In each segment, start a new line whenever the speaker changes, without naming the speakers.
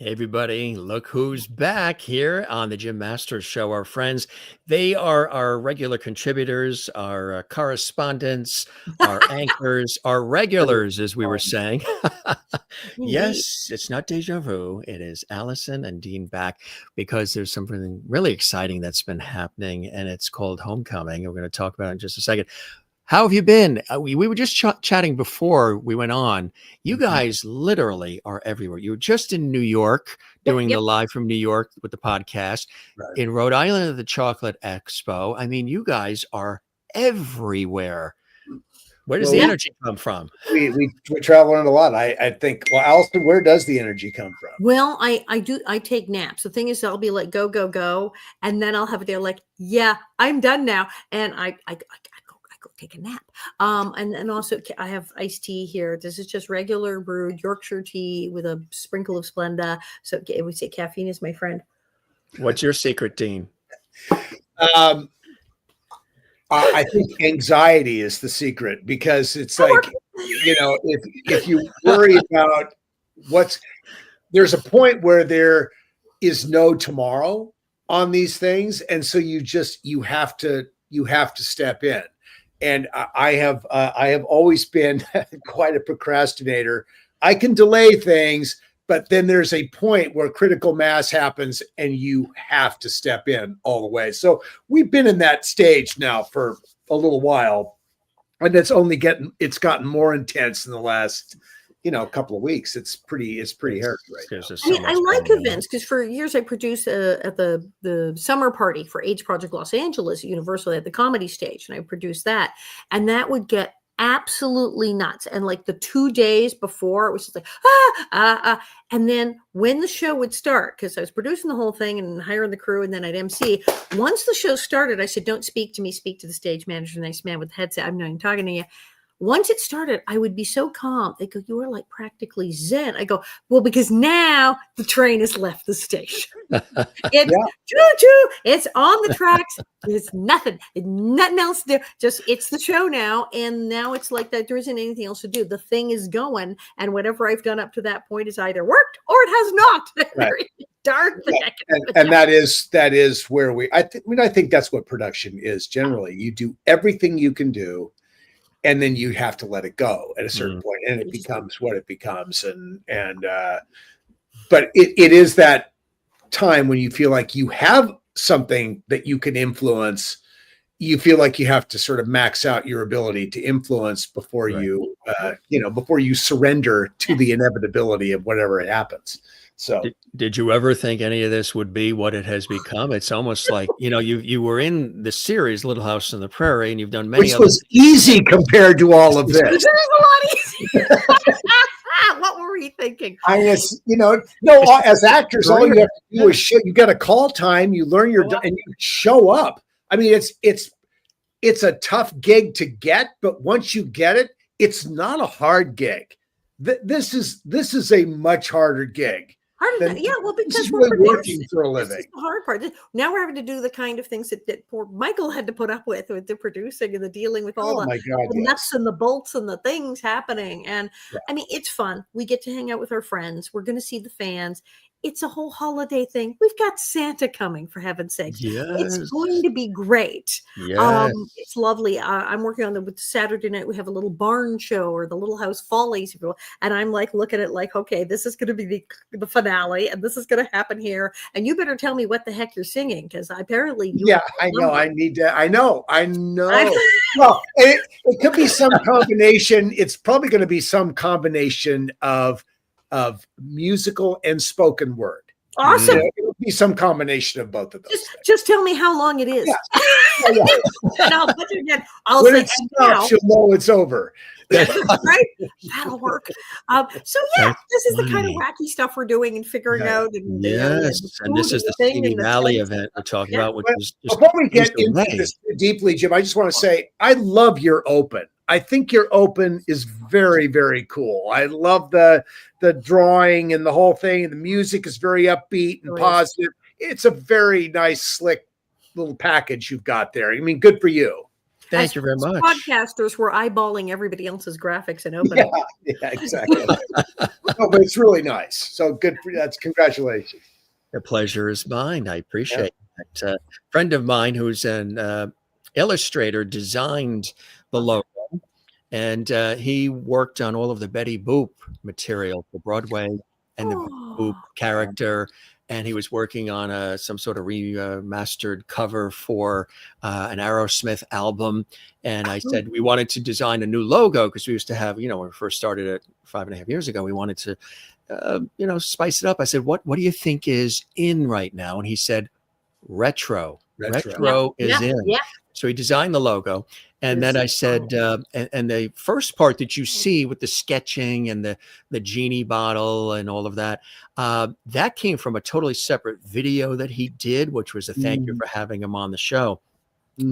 Hey everybody, look who's back here on the Jim Masters Show. Our friends, they are our regular contributors, our correspondents, our anchors, our regulars, as we were saying. Yes, it's not deja vu. It is Alison and Dean back because there's something really exciting that's been happening, and it's called Homecoming. We're going to talk about it in just a second. How have you been? We were just chatting before we went on. You guys literally are everywhere. You were just in New York doing the live from New York with the podcast,
Right.
in Rhode Island at the Chocolate Expo. I mean, you guys are everywhere. Where does the energy come from?
We're traveling a lot. I think. Well, Alison, where does the energy come from?
Well, I take naps. The thing is, I'll be like, go, and then I'll have a day like, yeah, I'm done now, and I go take a nap. And also I have iced tea here. This is just regular brewed Yorkshire tea with a sprinkle of Splenda. So we say caffeine is my friend.
What's your secret, Dean?
I think anxiety is the secret, because it's like, if you worry about there's a point where there is no tomorrow on these things. And so you have to step in. And I have always been quite a procrastinator. I can delay things, but then there's a point where critical mass happens and you have to step in all the way. So we've been in that stage now for a little while, and it's gotten more intense in the last couple of weeks. It's pretty hard right now.
I like events because for years I produced at the summer party for AIDS Project Los Angeles at Universal at the Comedy Stage, and I produced that, and that would get absolutely nuts. And like the 2 days before, it was just like and then when the show would start, because I was producing the whole thing and hiring the crew, and then I'd MC. Once the show started, I said, "Don't speak to me. Speak to the stage manager, the nice man with the headset. I'm not even talking to you." Once it started, I would be so calm. They go, "You are like practically Zen." I go, "Well, because now the train has left the station. It's choo-choo. It's on the tracks. There's nothing else to do. Just it's the show now, and now it's like that. There isn't anything else to do. The thing is going, and whatever I've done up to that point has either worked or it has not."
Right.
Darn thing.
And that is where I think that's what production is generally. You do everything you can do, and then you have to let it go at a certain point, and it becomes what it becomes. But it is that time when you feel like you have something that you can influence. You feel like you have to sort of max out your ability to influence before before you surrender to the inevitability of whatever it happens. So
did you ever think any of this would be what it has become? It's almost like, you were in the series Little House on the Prairie, and you've done many
which was easy compared to all of this.
It was a lot easier. What were we thinking?
As actors, all you have to do is show. You got a call time, you learn and you show up. I mean, it's a tough gig to get, but once you get it, it's not a hard gig. This is a much harder gig.
Because
we're really working for a living.
This is the hard part. Now we're having to do the kind of things that poor Michael had to put up with the producing and the dealing with all the nuts and the bolts and the things happening. And I mean, it's fun. We get to hang out with our friends. We're going to see the fans. It's a whole holiday thing. We've got Santa coming, for heaven's sake.
Yes.
It's going to be great.
Yes.
It's lovely. I'm working on with Saturday night. We have a little barn show, or the Little House Follies, and I'm like looking at like, okay, this is going to be the finale, and this is going to happen here. And you better tell me what the heck you're singing, because apparently
I know. I need to. I know. Well, it could be some combination. It's probably going to be some combination of musical and spoken word.
Awesome.
It'll be some combination of both of those.
Just tell me how long it is.
Yeah.
And I'll put it again.
When it stops, you'll know it's over.
Right? That'll work. This is the kind of wacky stuff we're doing and figuring out. And
this is the Simi Valley event we're talking about. Which is just
before we get into this deeply, Jim, I just want to say I love your open. I think your open is very, very cool. I love the drawing and the whole thing. The music is very upbeat and positive. It's a very nice, slick little package you've got there. I mean, good for you.
Thank you very much.
Podcasters were eyeballing everybody else's graphics and opening.
Yeah, exactly. No, but it's really nice. So good for that's congratulations.
The pleasure is mine. I appreciate it. A friend of mine who's an illustrator designed the logo, and he worked on all of the Betty Boop material for Broadway and the Boop character. And he was working on some sort of remastered cover for an Aerosmith album. And I said, we wanted to design a new logo because we used to have, when we first started it 5.5 years ago, we wanted to, spice it up. I said, what do you think is in right now? And he said, retro. Retro is in. Yeah. So he designed the logo. And then I said, and the first part that you see with the sketching and the genie bottle and all of that, that came from a totally separate video that he did, which was a thank you for having him on the show.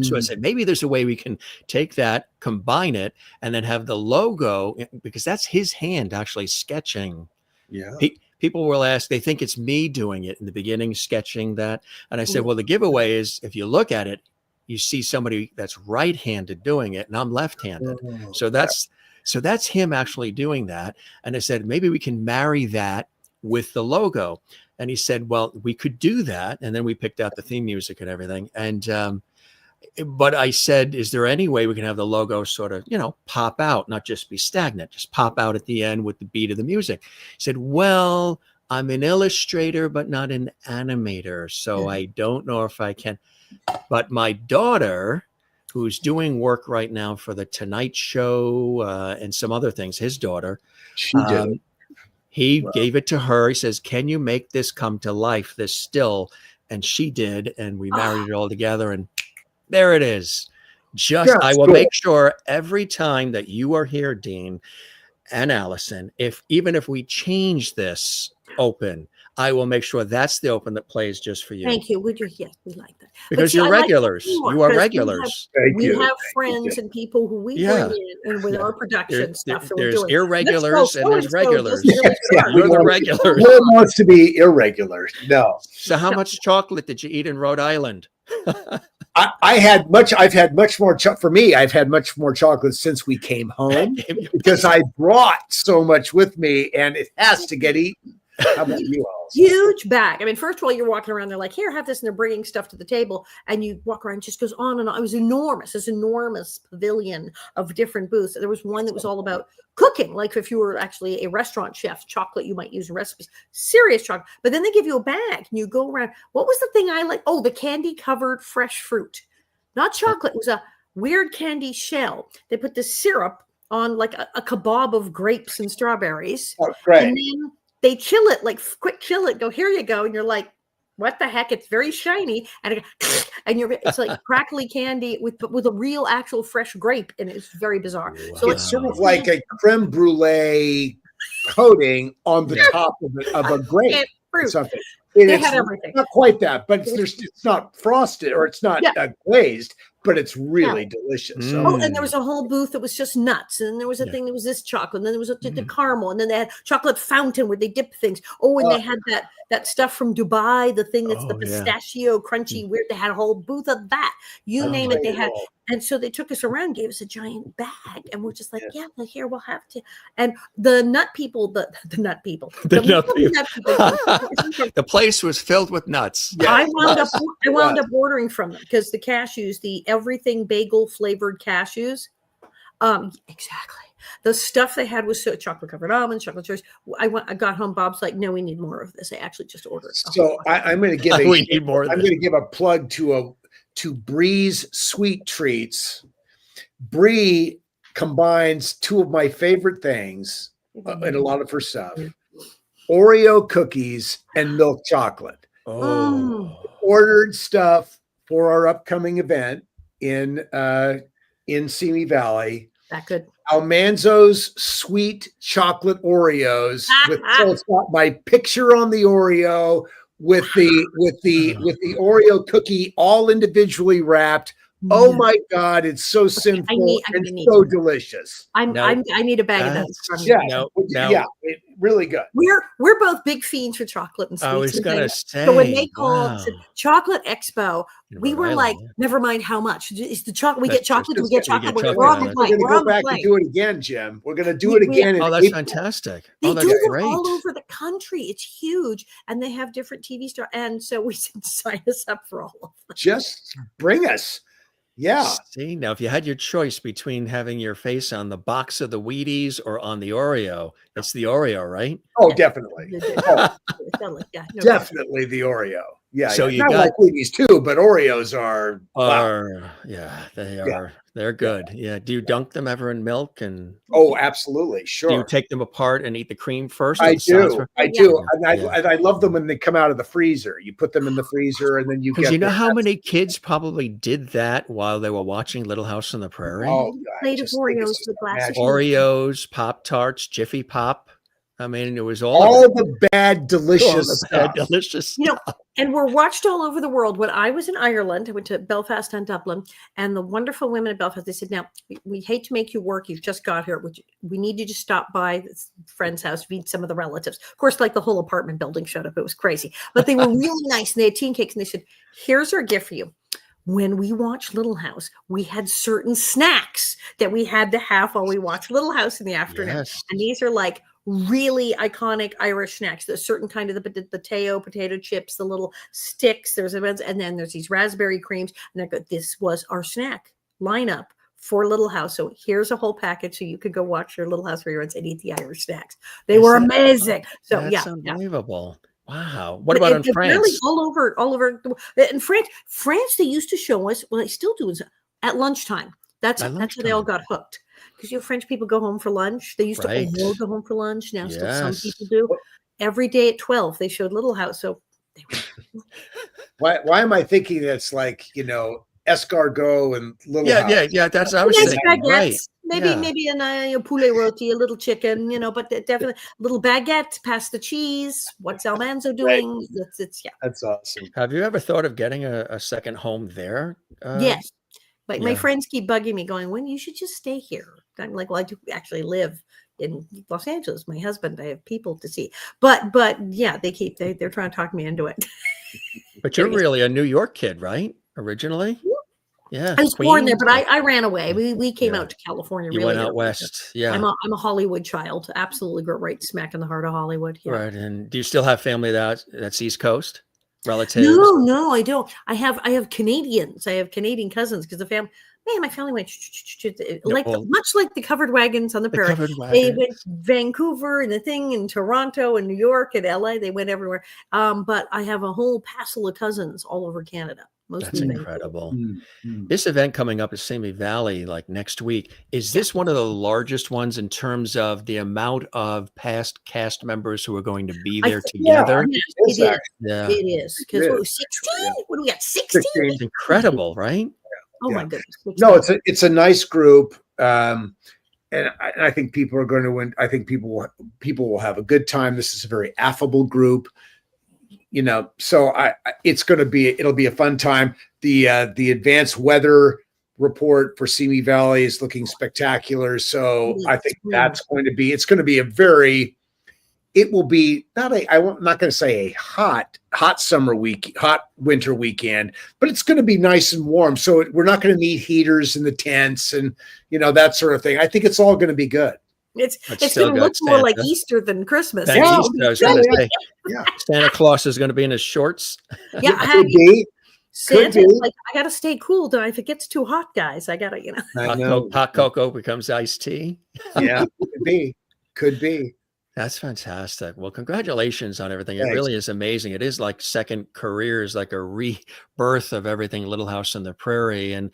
So I said, maybe there's a way we can take that, combine it, and then have the logo, because that's his hand actually sketching. Yeah. People will ask, they think it's me doing it in the beginning, sketching that. And I said, well, the giveaway is if you look at it, you see somebody that's right-handed doing it, and I'm left-handed. So that's him actually doing that. And I said, maybe we can marry that with the logo. And he said, well, we could do that. And then we picked out the theme music and everything. And but I said, is there any way we can have the logo sort of, pop out, not just be stagnant, just pop out at the end with the beat of the music? He said, well, I'm an illustrator, but not an animator. So I don't know if I can. But my daughter, who's doing work right now for the Tonight Show and some other things, his daughter, he gave it to her. He says, can you make this come to life, this still? And she did. And we married it all together. And there it is. I will make sure every time that you are here, Dean and Alison, even if we change this open, I will make sure that's the open that plays just for you.
Thank you. Would you? Yes, we like that.
Because you're regulars. You are regulars.
We have friends and people who we bring in and with our production stuff.
There's irregulars and there's regulars. You're the regulars.
No one wants to be irregular. No.
So how much chocolate did you eat in Rhode Island?
I've had much more for me. I've had much more chocolate since we came home because I brought so much with me and it has to get eaten. How about you, Alison?
Huge bag. I mean, first of all, you're walking around, they're like, here, have this, and they're bringing stuff to the table, and you walk around, it just goes on and on. It was enormous, this enormous pavilion of different booths. There was one that was all about cooking, like if you were actually a restaurant chef, chocolate you might use in recipes, serious chocolate. But then they give you a bag, and you go around. What was the thing I like? Oh, the candy-covered fresh fruit. Not chocolate. It was a weird candy shell. They put the syrup on like a kebab of grapes and strawberries.
Oh, great.
And then they chill it, like quick chill it, go, here you go. And you're like, what the heck? It's very shiny. And it's like crackly candy with a real actual fresh grape. And it's very bizarre.
Wow. So it's sort of like a creme brulee coating on the top of a grape or something.
They had everything.
Not quite that, but it's not frosted or it's not glazed, but it's really delicious. So.
Oh, and there was a whole booth that was just nuts. And then there was a thing that was this chocolate. And then there was the caramel. And then they had chocolate fountain where they dip things. Oh, and they had that stuff from Dubai, the thing that's the pistachio crunchy weird. They had a whole booth of that. You name it, they had. And so they took us around, gave us a giant bag. And we're just like, here, we'll have to. And the nut people, the
place was filled with nuts.
Yeah, I wound up ordering from them because the cashews, the everything bagel flavored cashews. Exactly. The stuff they had was so chocolate covered almonds, chocolate cherries. I got home. Bob's like, no, we need more of this. I actually just ordered.
So I'm going to give a plug to Bree's Sweet Treats. Bree combines two of my favorite things in a lot of her stuff: Oreo cookies and milk chocolate. Ordered stuff for our upcoming event in Simi Valley.
That good.
Almanzo's sweet chocolate Oreos. So it's got my picture on the Oreo with the Oreo cookie all individually wrapped. Oh my God, it's so sinful and so delicious.
I need a bag of those.
really good.
We're both big fiends for chocolate and sweets.
I was
and
gonna
things. So when
say,
they called
wow.
Chocolate Expo,
In
we
Rhode
were like,
Island, yeah.
never mind how much. It's the chocolate. We
That's
get chocolate.
just-
We get
we
chocolate.
get
We're on
chocolate.
the
We're
plane.
going to
We're
go
on the
back and
plane.
do it again, Jim. We're going to do it again.
Oh,
in
that's
April.
fantastic.
They
Oh,
do
that's
them
great.
all over the country. It's huge, and they have different TV stars. And so we said, sign us up for all of them.
Just bring us. Yeah.
See, now if you had your choice between having your face on the box of the Wheaties or on the Oreo, it's the Oreo, right?
Oh, definitely. Oh,
Yeah, no
definitely the Oreo. Yeah.
So
yeah.
you
Not
got-
like Wheaties too, but Oreos are wow.
Yeah, they are. They're good. Yeah. Do you dunk them ever in milk? And
Oh, absolutely.
do you
Sure.
take them apart and eat the cream first? or
I
the sides
do.
first?
I do.
Yeah.
And I love them when they come out of the freezer. You put them in the freezer and then you
Because
get
you know
the-
how many kids probably did that while they were watching Little House on the Prairie?
Oh,
Plate of Oreos with glass of
Oreos, Pop Tarts, Jiffy Pop. I mean, it was all
all
of it.
the bad, delicious
All the bad,
stuff.
delicious.
You know, and we're watched all over the world. When I was in Ireland, I went to Belfast and Dublin, and the wonderful women at Belfast, they said, now, we hate to make you work. You've just got here. We need you to stop by this friend's house, meet some of the relatives. Of course, like the whole apartment building showed up. It was crazy. But they were really nice, and they had tea and cakes, and they said, here's our gift for you. When we watch Little House, we had certain snacks that we had to have while we watched Little House in the afternoon.
Yes.
And these are like really iconic Irish snacks. There's certain kind of the potato chips, the little sticks. There's events, and then there's these raspberry creams. And they're good. This was our snack lineup for Little House. So here's a whole package so you could go watch your Little House reruns and eat the Irish snacks. They were amazing. So
That's
yeah.
unbelievable. Wow. What about in
They're
France?
really all over. In France, they used to show us. Well, they still do is at lunchtime. That's how they all got hooked. Because French people go home for lunch. They used to all go home for lunch. Now still some people do. Every day at 12, they showed Little House. So
Why am I thinking that's like, escargot and Little House?
Yeah. That's what I was
nice
thinking.
baguettes.
Right.
Maybe a poulet roti, a little chicken, but definitely a little baguette, pass the cheese. What's Almanzo doing? It's
That's awesome.
Have you ever thought of getting a second home there?
Yes. Like my friends keep bugging me, going, "When you should just stay here." I'm like, "Well, I do actually live in Los Angeles. My husband, I have people to see." But yeah, they're trying to talk me into it.
But you're really a New York kid, right? Originally? Yeah.
I was born there, but I ran away. We came out to California.
You
really
went out
early.
west. Yeah.
I'm a Hollywood child. Absolutely, grew right smack in the heart of Hollywood. Yeah.
Right. And do you still have family that's East Coast? Relatives?
No, I don't. I have Canadians. I have Canadian cousins because my family went much like the covered wagons on the prairie. They went Vancouver and the thing in Toronto and New York and LA. They went everywhere. But I have a whole passel of cousins all over Canada.
That's incredible. Mm-hmm. This event coming up is Simi Valley, like next week. Is this one of the largest ones in terms of the amount of past cast members who are going to be there together?
Yeah, it is. Because 16? What do we got? 16?
It's incredible, right?
Oh my goodness. 16.
No, it's a nice group. And I think people are going to win. I think people will have a good time. This is a very affable group. So it'll be a fun time. The advanced weather report for Simi Valley is looking spectacular. So I think it's going to be it will be I'm not going to say a hot winter weekend, but it's going to be nice and warm. So we're not going to need heaters in the tents and, that sort of thing. I think it's all going to be good.
It's going to look more like Easter than Christmas.
Easter, I was going to say, Santa Claus is going to be in his shorts.
Yeah,
could be.
Santa, like, I got to stay cool. If it gets too hot, guys, I got to,
hot cocoa becomes iced tea.
Yeah, could be.
That's fantastic. Well, congratulations on everything. It
Thanks.
really is amazing. It is like second careers, like a rebirth of everything Little House on the Prairie. And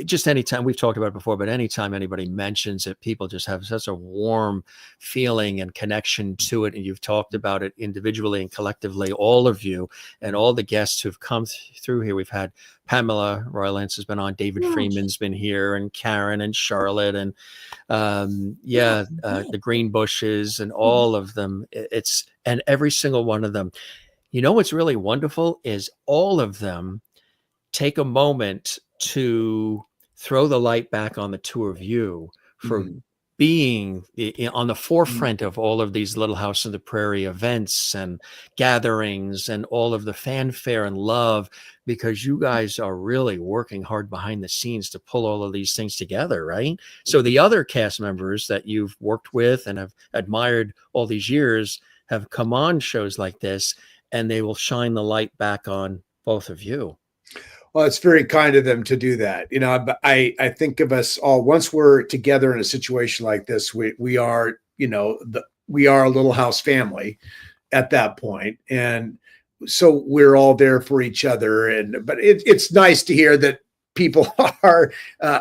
just anytime, we've talked about it before, but anytime anybody mentions it, people just have such a warm feeling and connection to it. And you've talked about it individually and collectively, all of you and all the guests who've come through here. We've had Pamela Roylance has been on, David Freeman's been here, and Karen and Charlotte and the Green Bushes and all of them. And every single one of them. What's really wonderful is all of them take a moment to throw the light back on the two of you for being on the forefront of all of these Little House on the Prairie events and gatherings and all of the fanfare and love, because you guys are really working hard behind the scenes to pull all of these things together, right? So the other cast members that you've worked with and have admired all these years have come on shows like this, and they will shine the light back on both of you.
Well, it's very kind of them to do that. You know, I think of us all, once we're together in a situation like this, we are, you know, we are a Little House family at that point. And so we're all there for each other. But it's nice to hear that people are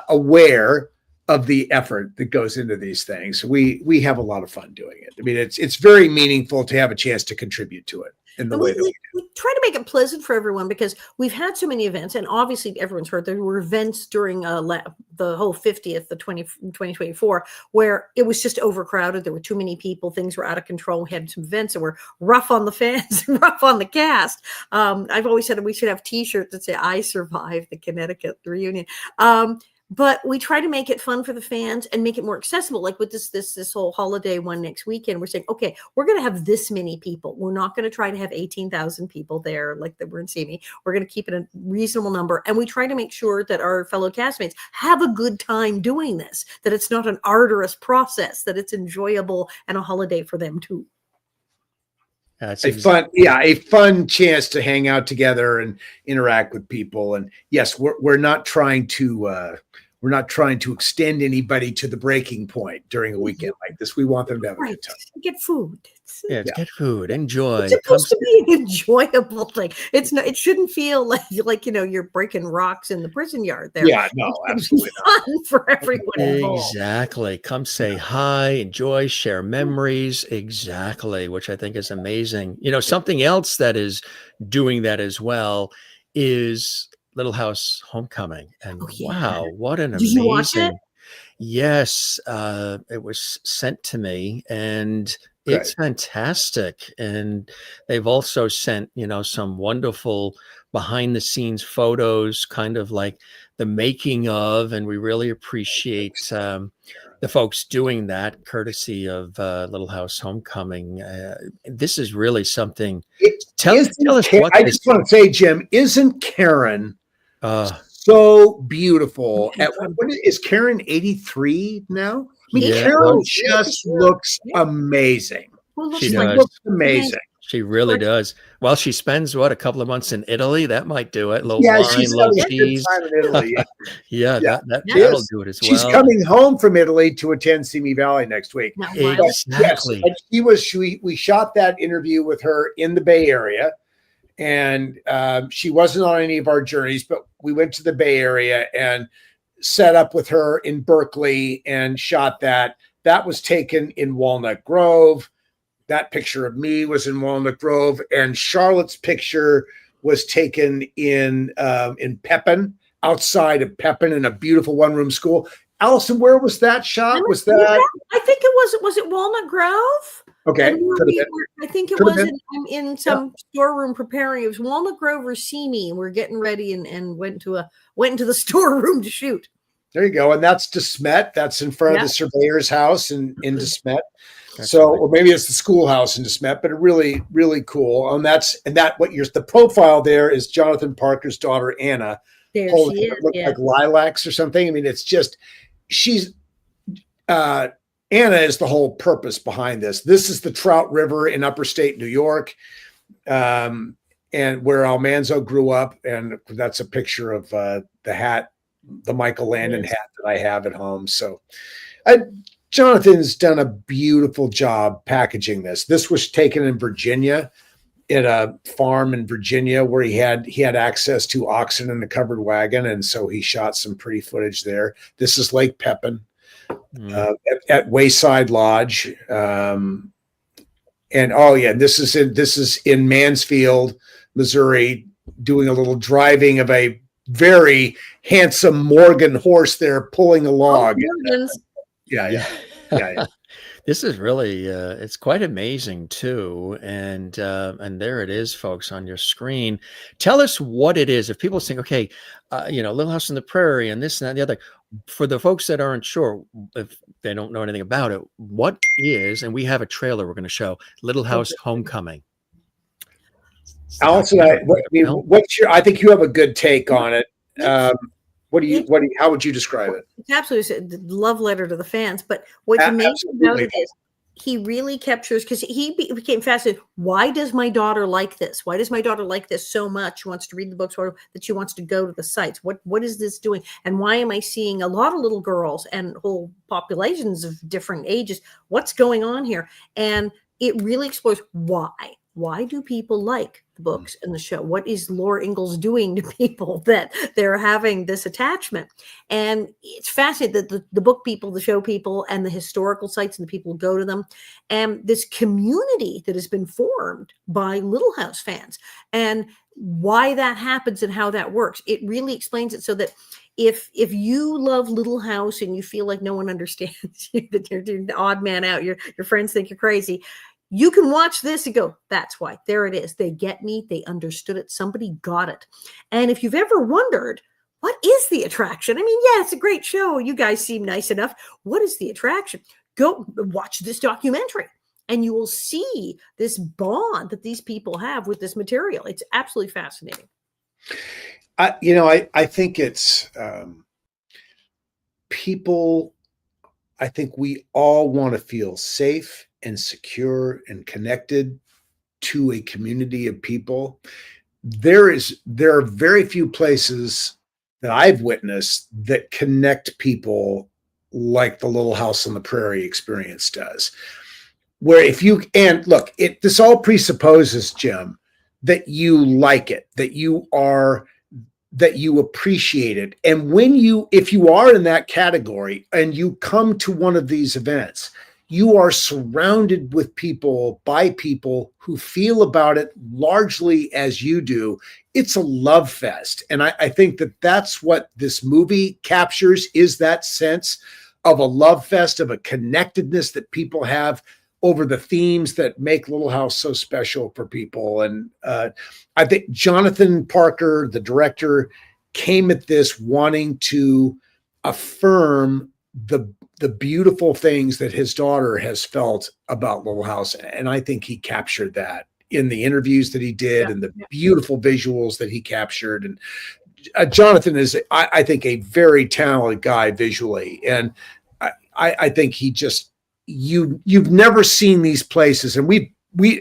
aware of the effort that goes into these things. We have a lot of fun doing it. I mean, it's very meaningful to have a chance to contribute to it in the way that we
try to make it pleasant for everyone, because we've had so many events, and obviously everyone's heard there were events during the whole 50th, the 2024, where it was just overcrowded. There were too many people. Things were out of control. We had some events that were rough on the fans and rough on the cast. I've always said we should have T-shirts that say "I survived the Connecticut reunion." But we try to make it fun for the fans and make it more accessible. Like with this whole holiday one next weekend, we're saying, okay, we're going to have this many people. We're not going to try to have 18,000 people there like that were in Simi. We're going to keep it a reasonable number. And we try to make sure that our fellow castmates have a good time doing this, that it's not an arduous process, that it's enjoyable and a holiday for them too.
A fun chance to hang out together and interact with people. And yes, we're not trying to extend anybody to the breaking point during a weekend like this. We want them to have a good time.
Get food.
Get food. Enjoy.
It's supposed to be an enjoyable thing. It's not. It shouldn't feel like you're breaking rocks in the prison yard. There.
Yeah, no, absolutely not.
Fun for everyone involved.
Exactly. Come say hi, enjoy, share memories. Exactly, which I think is amazing. You know, something else that is doing that as well is Little House Homecoming. And wow, what an amazing.
Did you watch it?
Yes, it was sent to me, and it's fantastic. And they've also sent, some wonderful behind the scenes photos, kind of like the making of, and we really appreciate the folks doing that, courtesy of Little House Homecoming. This is really something. Tell us what
I just want to say, Jim, isn't Karen so beautiful? Is Karen 83 now? I mean, Karen just looks amazing.
She
looks amazing.
She really does. Well, she spends a couple of months in Italy. That might do it. A little wine,
she's
little
having
cheese.
a good time in Italy.
That'll do it as well.
She's coming home from Italy to attend Simi Valley next week.
Exactly.
We shot that interview with her in the Bay Area, and she wasn't on any of our journeys, but we went to the Bay Area and set up with her in Berkeley and shot that. That was taken in Walnut Grove. That picture of me was in Walnut Grove, and Charlotte's picture was taken in Pepin, outside of Pepin, in a beautiful one-room school. Alison, where was that shot? Was that?
I think it was it Walnut Grove?
Okay.
I think it was in some storeroom preparing. It was Walnut Grove or Simi. We're getting ready and went into the storeroom to shoot.
There you go. And that's DeSmet. That's in front of the surveyor's house in DeSmet. Or maybe it's the schoolhouse in DeSmet, but really, really cool. The profile there is Jonathan Parker's daughter, Anna.
There she is.
Look like lilacs or something. I mean, it's just, Anna is the whole purpose behind this. This is the Trout River in upstate New York, and where Almanzo grew up. And that's a picture of the hat, the Michael Landon hat that I have at home. So Jonathan's done a beautiful job packaging this. This was taken in Virginia, at a farm in Virginia where he had access to oxen and a covered wagon. And so he shot some pretty footage there. This is Lake Pepin at Wayside Lodge. And this is in Mansfield, Missouri, doing a little driving of a very handsome Morgan horse there pulling a log.
Yeah. This is really, it's quite amazing too. And there it is, folks, on your screen. Tell us what it is. If people think, okay, Little House on the Prairie and this and that and the other, for the folks that aren't sure, if they don't know anything about it, what is, and we have a trailer we're going to show, Little House Homecoming.
Alison, I think you have a good take on it. How would you describe it?
It's absolutely a love letter to the fans. But what's amazing about it is he really captures, because he became fascinated. Why does my daughter like this? Why does my daughter like this so much? She wants to read the books, or that she wants to go to the sites. What is this doing? And why am I seeing a lot of little girls and whole populations of different ages? What's going on here? And it really explores why. Why do people like the books and the show? What is Laura Ingalls doing to people that they're having this attachment? And it's fascinating that the book people, the show people, and the historical sites and the people who go to them, and this community that has been formed by Little House fans, and why that happens and how that works. It really explains it so that if you love Little House and you feel like no one understands you, that you're the odd man out, your friends think you're crazy, you can watch this and go, that's why. There it is. They get me. They understood it. Somebody got it. And if you've ever wondered, what is the attraction? I mean, yeah, it's a great show. You guys seem nice enough. What is the attraction? Go watch this documentary and you will see this bond that these people have with this material. It's absolutely fascinating.
I think it's people, I think we all want to feel safe and secure and connected to a community of people. There are very few places that I've witnessed that connect people like the Little House on the Prairie experience does. Where this all presupposes, Jim, that you like it, that you appreciate it. And if you are in that category and you come to one of these events, you are surrounded with by people who feel about it largely as you do. It's a love fest. And I think that that's what this movie captures, is that sense of a love fest, of a connectedness that people have over the themes that make Little House so special for people. And I think Jonathan Parker, the director, came at this wanting to affirm the beautiful things that his daughter has felt about Little House. And I think he captured that in the interviews that he did and the beautiful visuals that he captured. And Jonathan is, I think, a very talented guy visually. And I think he just, you've never seen these places. And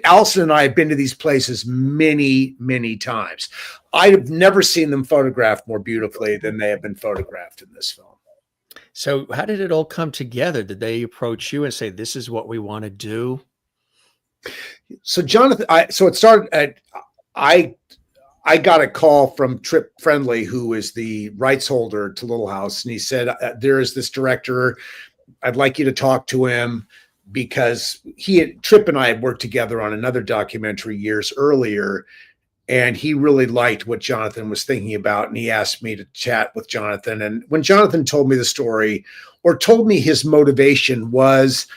Alison and I have been to these places many, many times. I have never seen them photographed more beautifully than they have been photographed in this film.
So how did it all come together? Did they approach you and say, this is what we want to do?
So Jonathan, it started at, I got a call from Trip Friendly, who is the rights holder to Little House. And he said, there is this director. I'd like you to talk to him, because Trip and I had worked together on another documentary years earlier. And he really liked what Jonathan was thinking about. And he asked me to chat with Jonathan. And when Jonathan told me the story, or told me his motivation was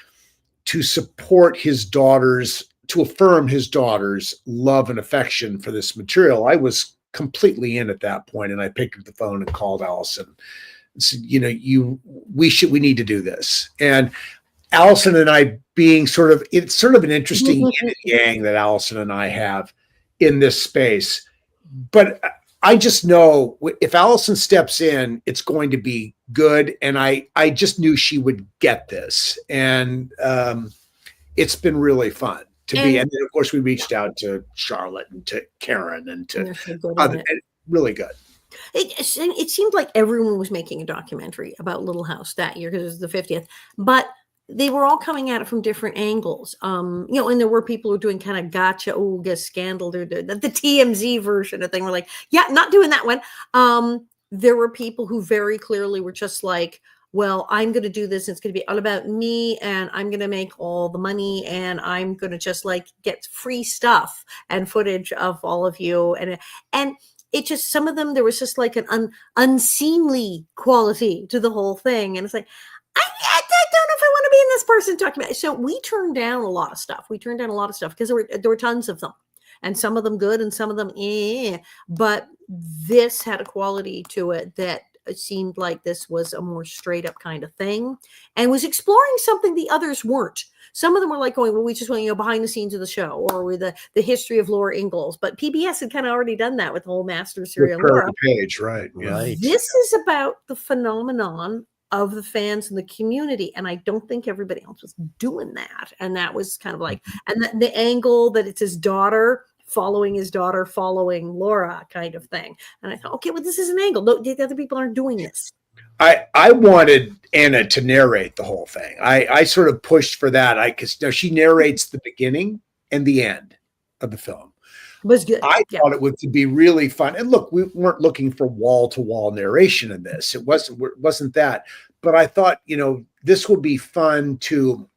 to support his daughters, to affirm his daughter's love and affection for this material, I was completely in at that point. And I picked up the phone and called Alison and said, we need to do this. And Alison and I it's sort of an interesting yin and yang that Alison and I have in this space. But I just know if Alison steps in, it's going to be good. And I just knew she would get this. And it's been really fun to be. And then, of course, we reached out to Charlotte and to Karen and to really good.
It seemed like everyone was making a documentary about Little House that year, because it was the 50th. But they were all coming at it from different angles. And there were people who were doing kind of gotcha, guess scandal, the TMZ version of thing. We're like, yeah, not doing that one. There were people who very clearly were just like, well, I'm going to do this. And it's going to be all about me, and I'm going to make all the money, and I'm going to just like get free stuff and footage of all of you. And it just, some of them, there was just like an unseemly quality to the whole thing. And it's like, I don't know if I want to be in this person talking about? So we turned down a lot of stuff. Because there were tons of them, and some of them good and some of them but this had a quality to it that it seemed like this was a more straight up kind of thing and was exploring something the others weren't. Some of them were like going, well, we just want, behind the scenes of the show, or with the history of Laura Ingalls. But PBS had kind of already done that with the whole Master serial.
Prairie page, right?
Right.
This is about the phenomenon of the fans and the community, and I don't think everybody else was doing that. And that was kind of like, and the angle that it's his daughter following Laura kind of thing. And I thought, okay, well, this is an angle. No, the other people aren't doing this.
I wanted Anna to narrate the whole thing. I sort of pushed for that. Because she narrates the beginning and the end of the film.
It was good.
I thought it would be really fun. And look, we weren't looking for wall-to-wall narration in this. It wasn't that. But I thought, this would be fun to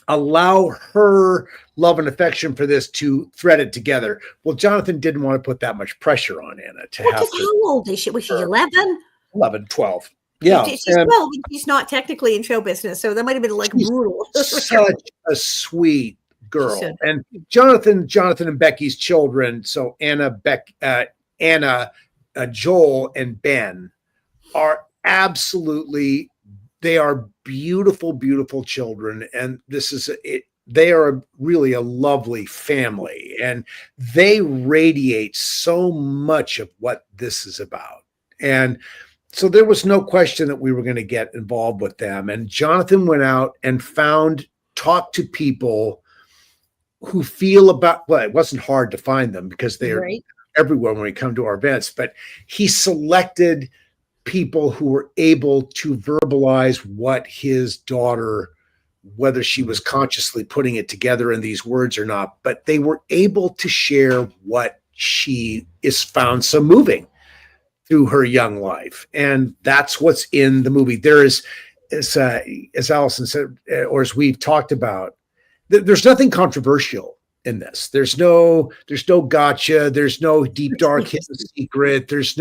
allow her love and affection for this to thread it together. Well, Jonathan didn't want to put that much pressure on Anna to have to.
How old is she? Was she 11?
11, 12. Yeah.
She's 12. She's not technically in show business, so that might have been like brutal.
Such a sweet girl. And Jonathan and Becky's children, so Anna, Joel, and Ben are absolutely, they are beautiful, beautiful children. And this is they are really a lovely family, and they radiate so much of what this is about. And so there was no question that we were going to get involved with them. And Jonathan went out and talked to people who feel about, well, it wasn't hard to find them because they're everywhere when we come to our events, but he selected people who were able to verbalize what his daughter, whether she was consciously putting it together in these words or not, but they were able to share what she is found so moving through her young life. And that's what's in the movie. There is, as Alison said, or as we've talked about, there's nothing controversial in this. There's no gotcha. There's no deep, dark hidden secret. There's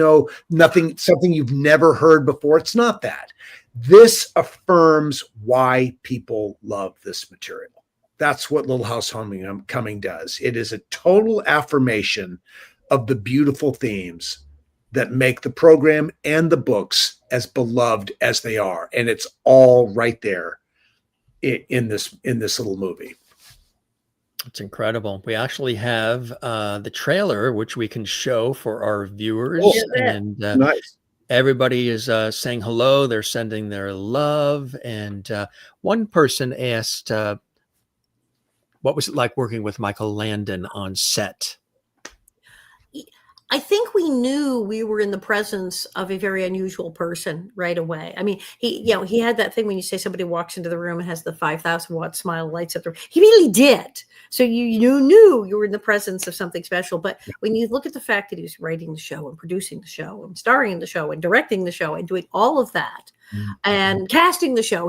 nothing, something you've never heard before. It's not that. This affirms why people love this material. That's what Little House Homecoming does. It is a total affirmation of the beautiful themes that make the program and the books as beloved as they are. And it's all right there in this little movie.
It's incredible. We actually have the trailer, which we can show for our viewers. And
nice.
Everybody is saying hello. They're sending their love. And one person asked, what was it like working with Michael Landon on set?
I think we knew we were in the presence of a very unusual person right away. I mean, he had that thing when you say somebody walks into the room and has the 5,000 watt smile lights up the room. He really did. So you knew you were in the presence of something special. But when you look at the fact that he was writing the show and producing the show and starring in the show and directing the show and doing all of that, and casting the show,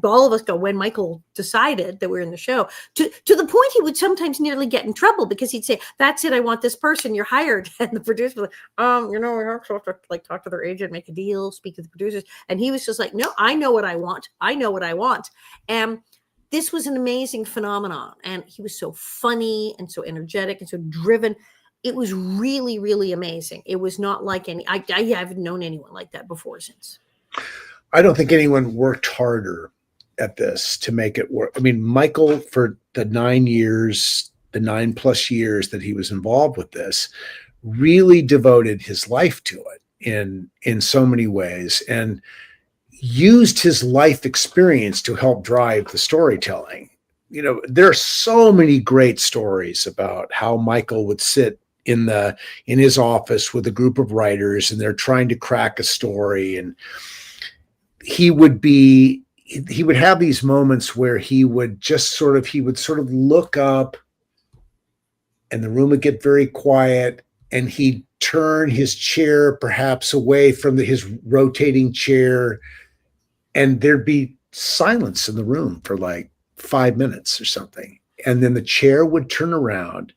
all of us go, when Michael decided that we're in the show, to the point he would sometimes nearly get in trouble because he'd say, "That's it, I want this person, you're hired." And the producer was like, we have to like talk to their agent, make a deal, speak to the producers. And he was just like, "No, I know what I want. And this was an amazing phenomenon. And he was so funny and so energetic and so driven. It was really, really amazing. It was not like I haven't known anyone like that before since.
I don't think anyone worked harder at this to make it work. I mean, Michael, for the 9+ years that he was involved with this, really devoted his life to it in so many ways, and used his life experience to help drive the storytelling. There are so many great stories about how Michael would sit in his office with a group of writers, and they're trying to crack a story, and he would have these moments where he would sort of look up, and the room would get very quiet, and he'd turn his chair perhaps away from his rotating chair, and there'd be silence in the room for like 5 minutes or something. And then the chair would turn around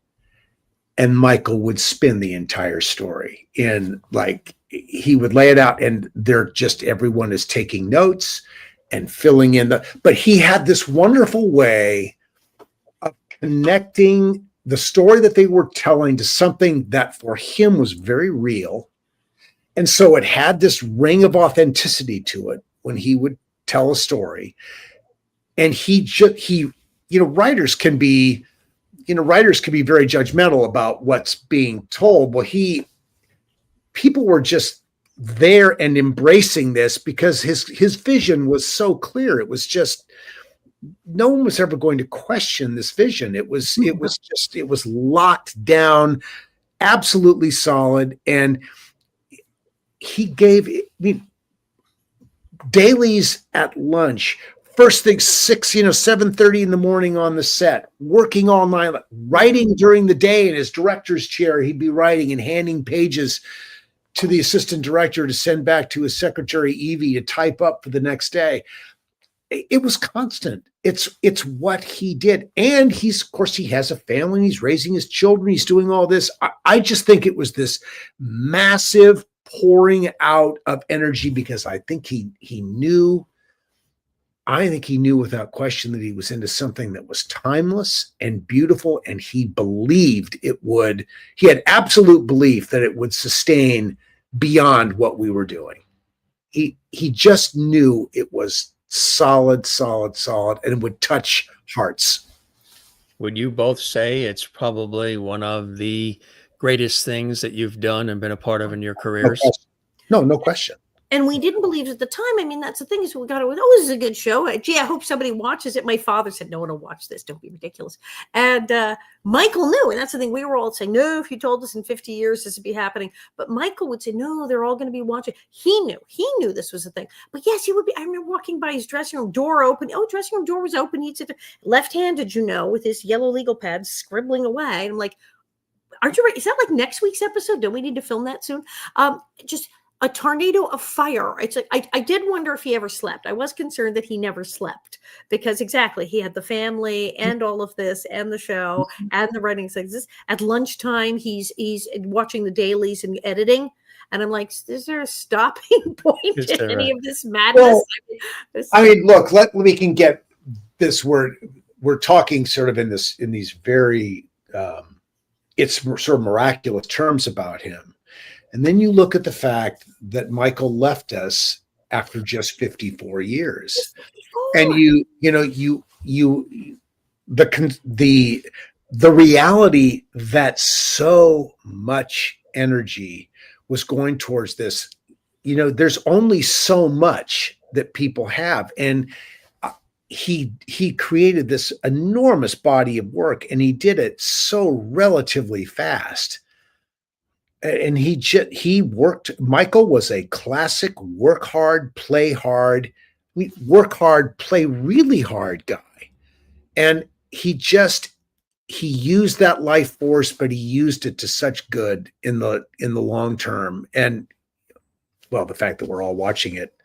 and Michael would spin the entire story in, like, he would lay it out, and everyone is taking notes, and filling in but he had this wonderful way of connecting the story that they were telling to something that for him was very real. And so it had this ring of authenticity to it when he would tell a story. And writers can be very judgmental about what's being told. Well, people were just there and embracing this because his vision was so clear. It was just, no one was ever going to question this vision. It was locked down, absolutely solid. And he gave dailies at lunch, first thing 7:30 in the morning on the set, working all night, writing during the day in his director's chair. He'd be writing and handing pages to the assistant director to send back to his secretary, Evie, to type up for the next day. It was constant. It's what he did. And he has a family, he's raising his children, he's doing all this. I just think it was this massive pouring out of energy because I think he knew without question that he was into something that was timeless and beautiful, and he believed he had absolute belief that it would sustain beyond what we were doing. He just knew it was solid, and it would touch hearts.
Would you both say it's probably one of the greatest things that you've done and been a part of in your careers?
No question.
And we didn't believe it at the time. I mean, that's the thing is we got it. Oh, this is a good show. Gee, I hope somebody watches it. My father said, no one will watch this. Don't be ridiculous. And Michael knew. And that's the thing. We were all saying, no, if you told us in 50 years, this would be happening. But Michael would say, no, they're all going to be watching. He knew this was a thing. But yes, he would be. I remember walking by his dressing room door open. Oh, dressing room door was open. He'd sit there left-handed, with his yellow legal pad scribbling away. And I'm like, aren't you right? Is that like next week's episode? Don't we need to film that soon? Just a tornado of fire. It's like I did wonder if he ever slept. I was concerned that he never slept because exactly he had the family and all of this and the show and the writing things. At lunchtime, he's watching the dailies and editing. And I'm like, is there a stopping point to any of this madness?
Well, look, we can get this word. We're talking sort of in these very it's sort of miraculous terms about him. And then you look at the fact that Michael left us after just 54 years. And the reality that so much energy was going towards this, there's only so much that people have. And he created this enormous body of work, and he did it so relatively fast. And he worked. Michael was a classic work hard, play hard, play really hard guy. And he used that life force, but he used it to such good in the long term. And well, the fact that we're all watching it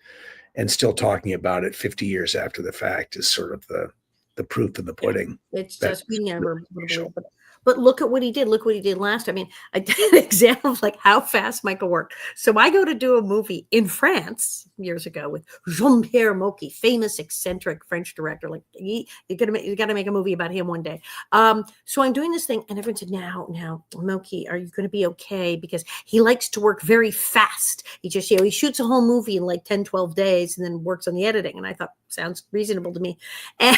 and still talking about it 50 years after the fact is sort of the proof in the pudding.
It's just we never believe it. But look at what he did. Look what he did last. I mean, I did an example of like how fast Michael worked. So I go to do a movie in France years ago with Jean-Pierre Mocky, famous eccentric French director. Like you got to make a movie about him one day. So I'm doing this thing, and everyone said, "Now, Mocky, are you going to be okay?" Because he likes to work very fast. He just he shoots a whole movie in like 10, 12 days, and then works on the editing. And I thought, sounds reasonable to me. And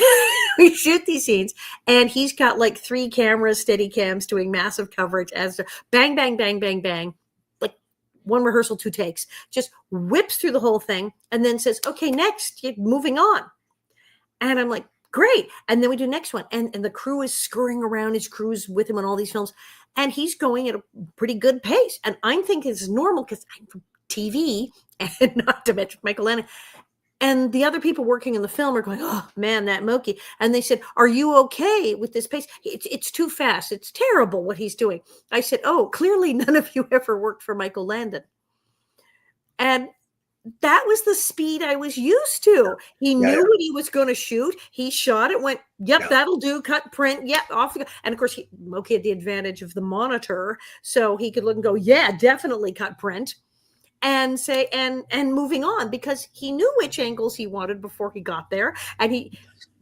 we shoot these scenes, and he's got like 3 cameras, steady cams doing massive coverage as bang, bang, bang, bang, bang. Like 1 rehearsal, 2 takes, just whips through the whole thing and then says, okay, next, moving on. And I'm like, great. And then we do next one. And the crew is scurrying around. His crew's with him on all these films. And he's going at a pretty good pace. And I'm thinking it's normal because I'm from TV and not to mention Michael Lennon. And the other people working in the film are going, oh, man, that Mocky. And they said, are you okay with this pace? It's too fast. It's terrible what he's doing. I said, oh, clearly none of you ever worked for Michael Landon. And that was the speed I was used to. He knew what he was going to shoot. He shot it, went, yep, that'll do, cut, print, yep, off we go. And of course, Mocky had the advantage of the monitor, so he could look and go, yeah, definitely cut, print. and say and moving on, because he knew which angles he wanted before he got there. And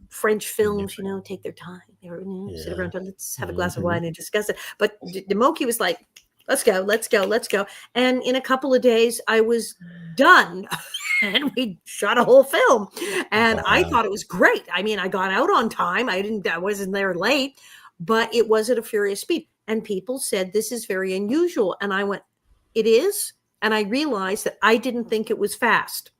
French films, take their time. They were, sit around, let's have a glass of wine and discuss it. But Demoki was like, let's go. And in a couple of days, I was done. And we shot a whole film. And I thought it was great. I mean, I got out on time. I wasn't there late, but it was at a furious speed. And people said, this is very unusual. And I went, it is. And I realized that I didn't think it was fast.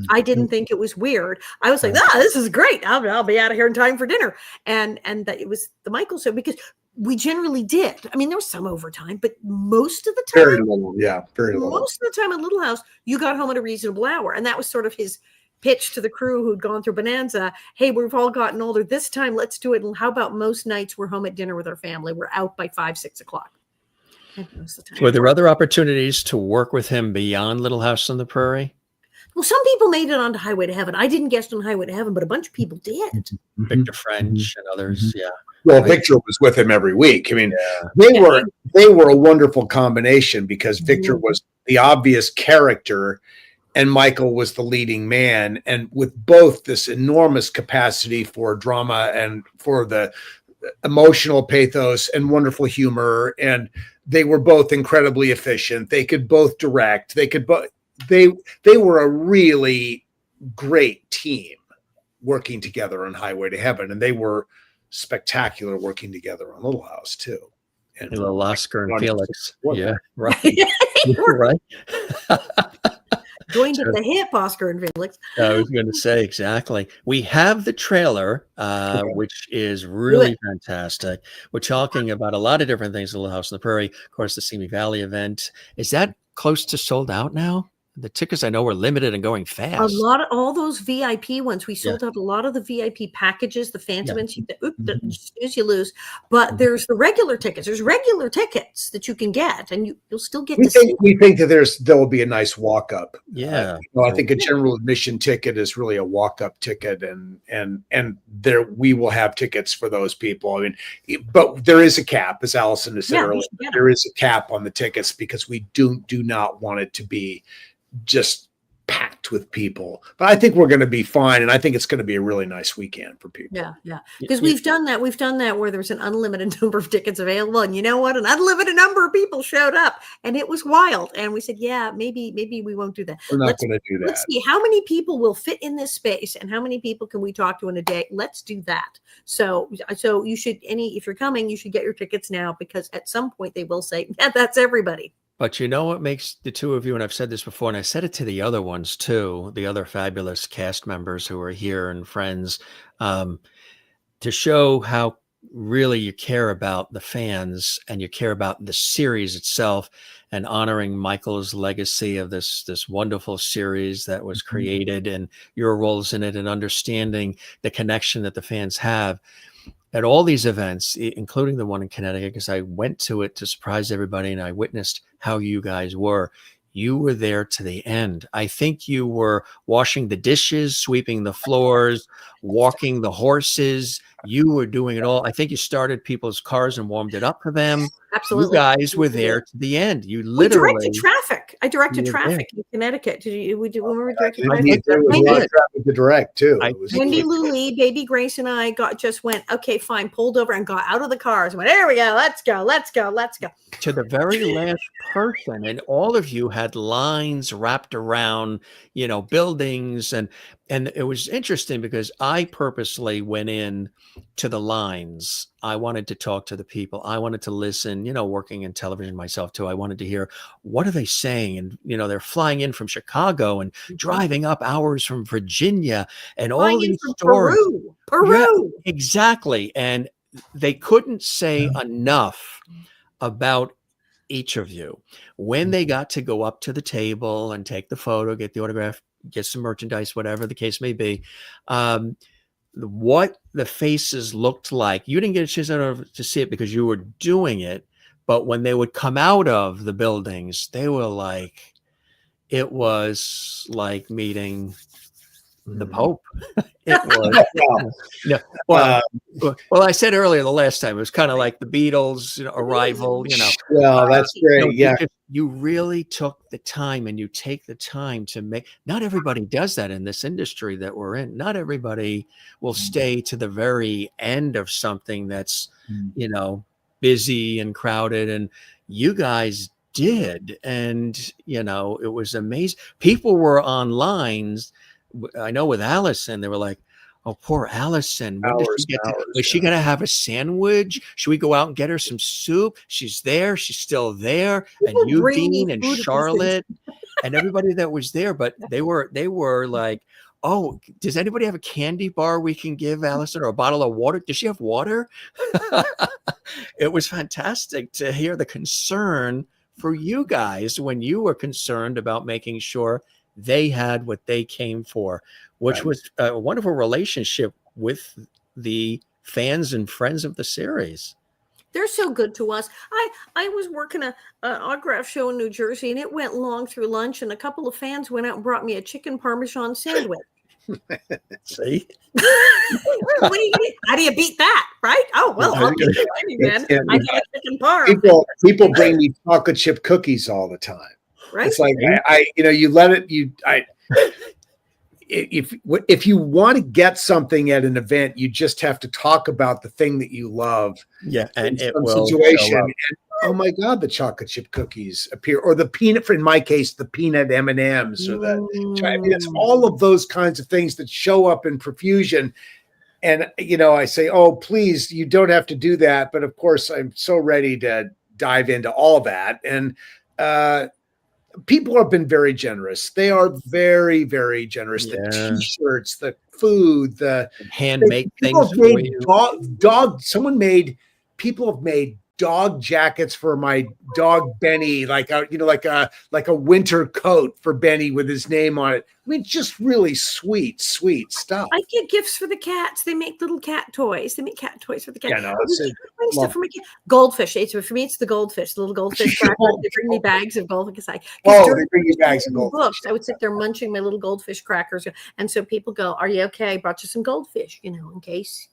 I didn't think it was weird. I was like, this is great. I'll be out of here in time for dinner. And that it was the Michael show, because we generally did. I mean, there was some overtime, but most of the time,
very little.
Most of the time at Little House, you got home at a reasonable hour. And that was sort of his pitch to the crew who'd gone through Bonanza. Hey, we've all gotten older. This time, let's do it. And how about most nights we're home at dinner with our family? We're out by 5, 6 o'clock.
Were there other opportunities to work with him beyond Little House on the Prairie?
Well, some people made it onto Highway to Heaven. I didn't guest on Highway to Heaven, but a bunch of people did.
Victor French and others,
Well, Victor was with him every week. I mean, they were a wonderful combination, because Victor was the obvious character and Michael was the leading man. And with both this enormous capacity for drama and for the emotional pathos and wonderful humor, and they were both incredibly efficient. They could both direct. They were a really great team working together on Highway to Heaven, and they were spectacular working together on Little House too. And
little Oscar and Felix. Yeah, right. Right.
Joined at the hip, Oscar and Felix.
I was going to say, exactly. We have the trailer, which is really fantastic. We're talking about a lot of different things. Little House on the Prairie, of course, the Simi Valley event. Is that close to sold out now? The tickets I know were limited and going fast.
A lot of all those VIP ones. We sold out a lot of the VIP packages, the Phantom events. You lose. But there's the regular tickets. There's regular tickets that you can get, and you'll still get
we think that there will be a nice walk up.
Yeah.
I think a general admission ticket is really a walk up ticket, and there we will have tickets for those people. I mean, but there is a cap, as Alison has said earlier. There is a cap on the tickets, because we do not want it to be just packed with people. But I think we're going to be fine, and I think it's going to be a really nice weekend for people.
Yeah. Because we've done that where there's an unlimited number of tickets available, and you know what? An unlimited number of people showed up, and it was wild. And we said, maybe we won't do that.
We're not going to do that.
Let's see how many people will fit in this space, and how many people can we talk to in a day. Let's do that. So you should, if you're coming, you should get your tickets now, because at some point they will say, that's everybody.
But you know what makes the two of you, and I've said this before, and I said it to the other ones too, the other fabulous cast members who are here and friends, to show how really you care about the fans and you care about the series itself, and honoring Michael's legacy of this wonderful series that was created, and your roles in it, and understanding the connection that the fans have. At all these events, including the one in Connecticut, because I went to it to surprise everybody, and I witnessed how you guys were. You were there to the end. I think you were washing the dishes, sweeping the floors, walking the horses. You were doing it all. I think you started people's cars and warmed it up for them.
Absolutely.
You guys were there to the end. You literally
directed traffic. I directed traffic in Connecticut. When we were directing
traffic? There was a lot of traffic to direct too.
Wendi Lou Lee, baby Grace, and I just went, okay, fine, pulled over and got out of the cars and went, there we go, let's go.
To the very last person, and all of you had lines wrapped around, buildings, and it was interesting because I purposely went in to the lines. I wanted to talk to the people. I wanted to listen, working in television myself too. I wanted to hear, what are they saying? And, they're flying in from Chicago and driving up hours from Virginia and all these stories.
Peru.
Yeah, exactly. And they couldn't say enough about each of you. When they got to go up to the table and take the photo, get the autograph, get some merchandise, whatever the case may be, what the faces looked like. You didn't get a chance to see it because you were doing it, but when they would come out of the buildings, they were like, it was like meeting the Pope. It was. Well, I said earlier the last time, it was kind of like the Beatles arrival.
Well, that's great.
you really took the time, and you take the time to make. Not everybody does that in this industry that we're in. Not everybody will stay to the very end of something that's, busy and crowded, and you guys did. And it was amazing. People were on lines. I know with Alison, they were like, oh, poor Alison. When does she get to, is she going to have a sandwich? Should we go out and get her some soup? She's there. She's still there. And you, Dean, and Charlotte, and everybody that was there. But they were like, oh, does anybody have a candy bar we can give Alison, or a bottle of water? Does she have water? It was fantastic to hear the concern for you guys when you were concerned about making sure they had what they came for, which was a wonderful relationship with the fans and friends of the series.
They're so good to us. I was working an autograph show in New Jersey, and it went long through lunch, and a couple of fans went out and brought me a chicken Parmesan sandwich.
See?
How do you beat that, right? Oh, well, I'll be then. I got a chicken parm.
People bring me chocolate chip cookies all the time.
Right?
It's like, you let it, if you want to get something at an event, you just have to talk about the thing that you love.
Yeah. And
it will situation. And, oh my God, the chocolate chip cookies appear, or the peanut, in my case, the peanut M&Ms, or it's all of those kinds of things that show up in profusion. And, I say, oh, please, you don't have to do that. But of course, I'm so ready to dive into all that. And, people have been very generous. They are very, very generous. Yeah. The T-shirts, the food, the
handmade things.
People have made dog jackets for my dog Benny, like a winter coat for Benny with his name on it. I mean, just really sweet stuff.
I get gifts for the cats. They make little cat toys. They make cat toys for the cat.
Yeah,
stuff for my cat. Goldfish. For me, it's the goldfish. The little goldfish crackers. They bring me bags of goldfish.
They bring you bags of goldfish.
Books, I would sit there munching my little goldfish crackers, and so people go, "Are you okay? I brought you some goldfish, in case."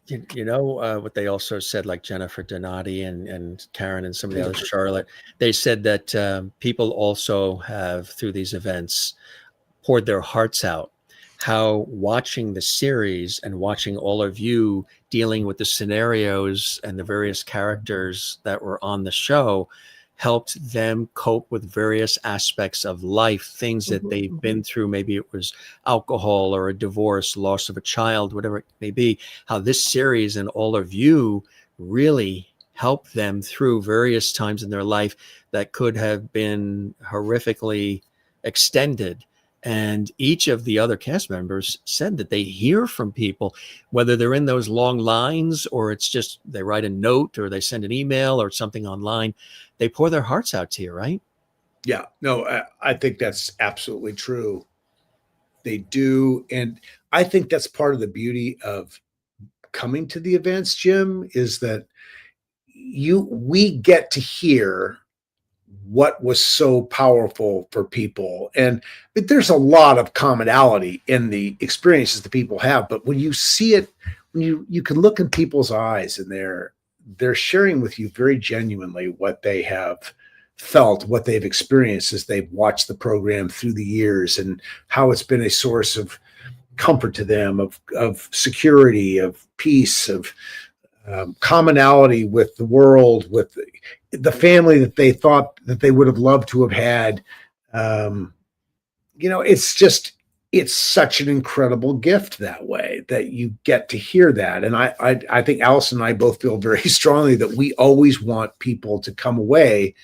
What they also said, like Jennifer Donati and Karen and some of the others, Charlotte, they said that people also have, through these events, poured their hearts out. How watching the series and watching all of you dealing with the scenarios and the various characters that were on the show helped them cope with various aspects of life, things that they've been through. Maybe it was alcohol or a divorce, loss of a child, whatever it may be. How this series and all of you really helped them through various times in their life that could have been horrifically extended. And each of the other cast members said that they hear from people, whether they're in those long lines or it's just they write a note or they send an email or something online. They pour their hearts out to you, right?
Yeah, no, I think that's absolutely true. They do. And I think that's part of the beauty of coming to the events, Jim, is that we get to hear what was so powerful for people. But there's a lot of commonality in the experiences that people have. But when you see it, when you can look in people's eyes and they're sharing with you very genuinely what they have felt, what they've experienced as they've watched the program through the years, and how it's been a source of comfort to them, of security, of peace, of commonality with the world, with the family that they thought that they would have loved to have had. It's such an incredible gift that way, that you get to hear that. And I think Alison and I both feel very strongly that we always want people to come away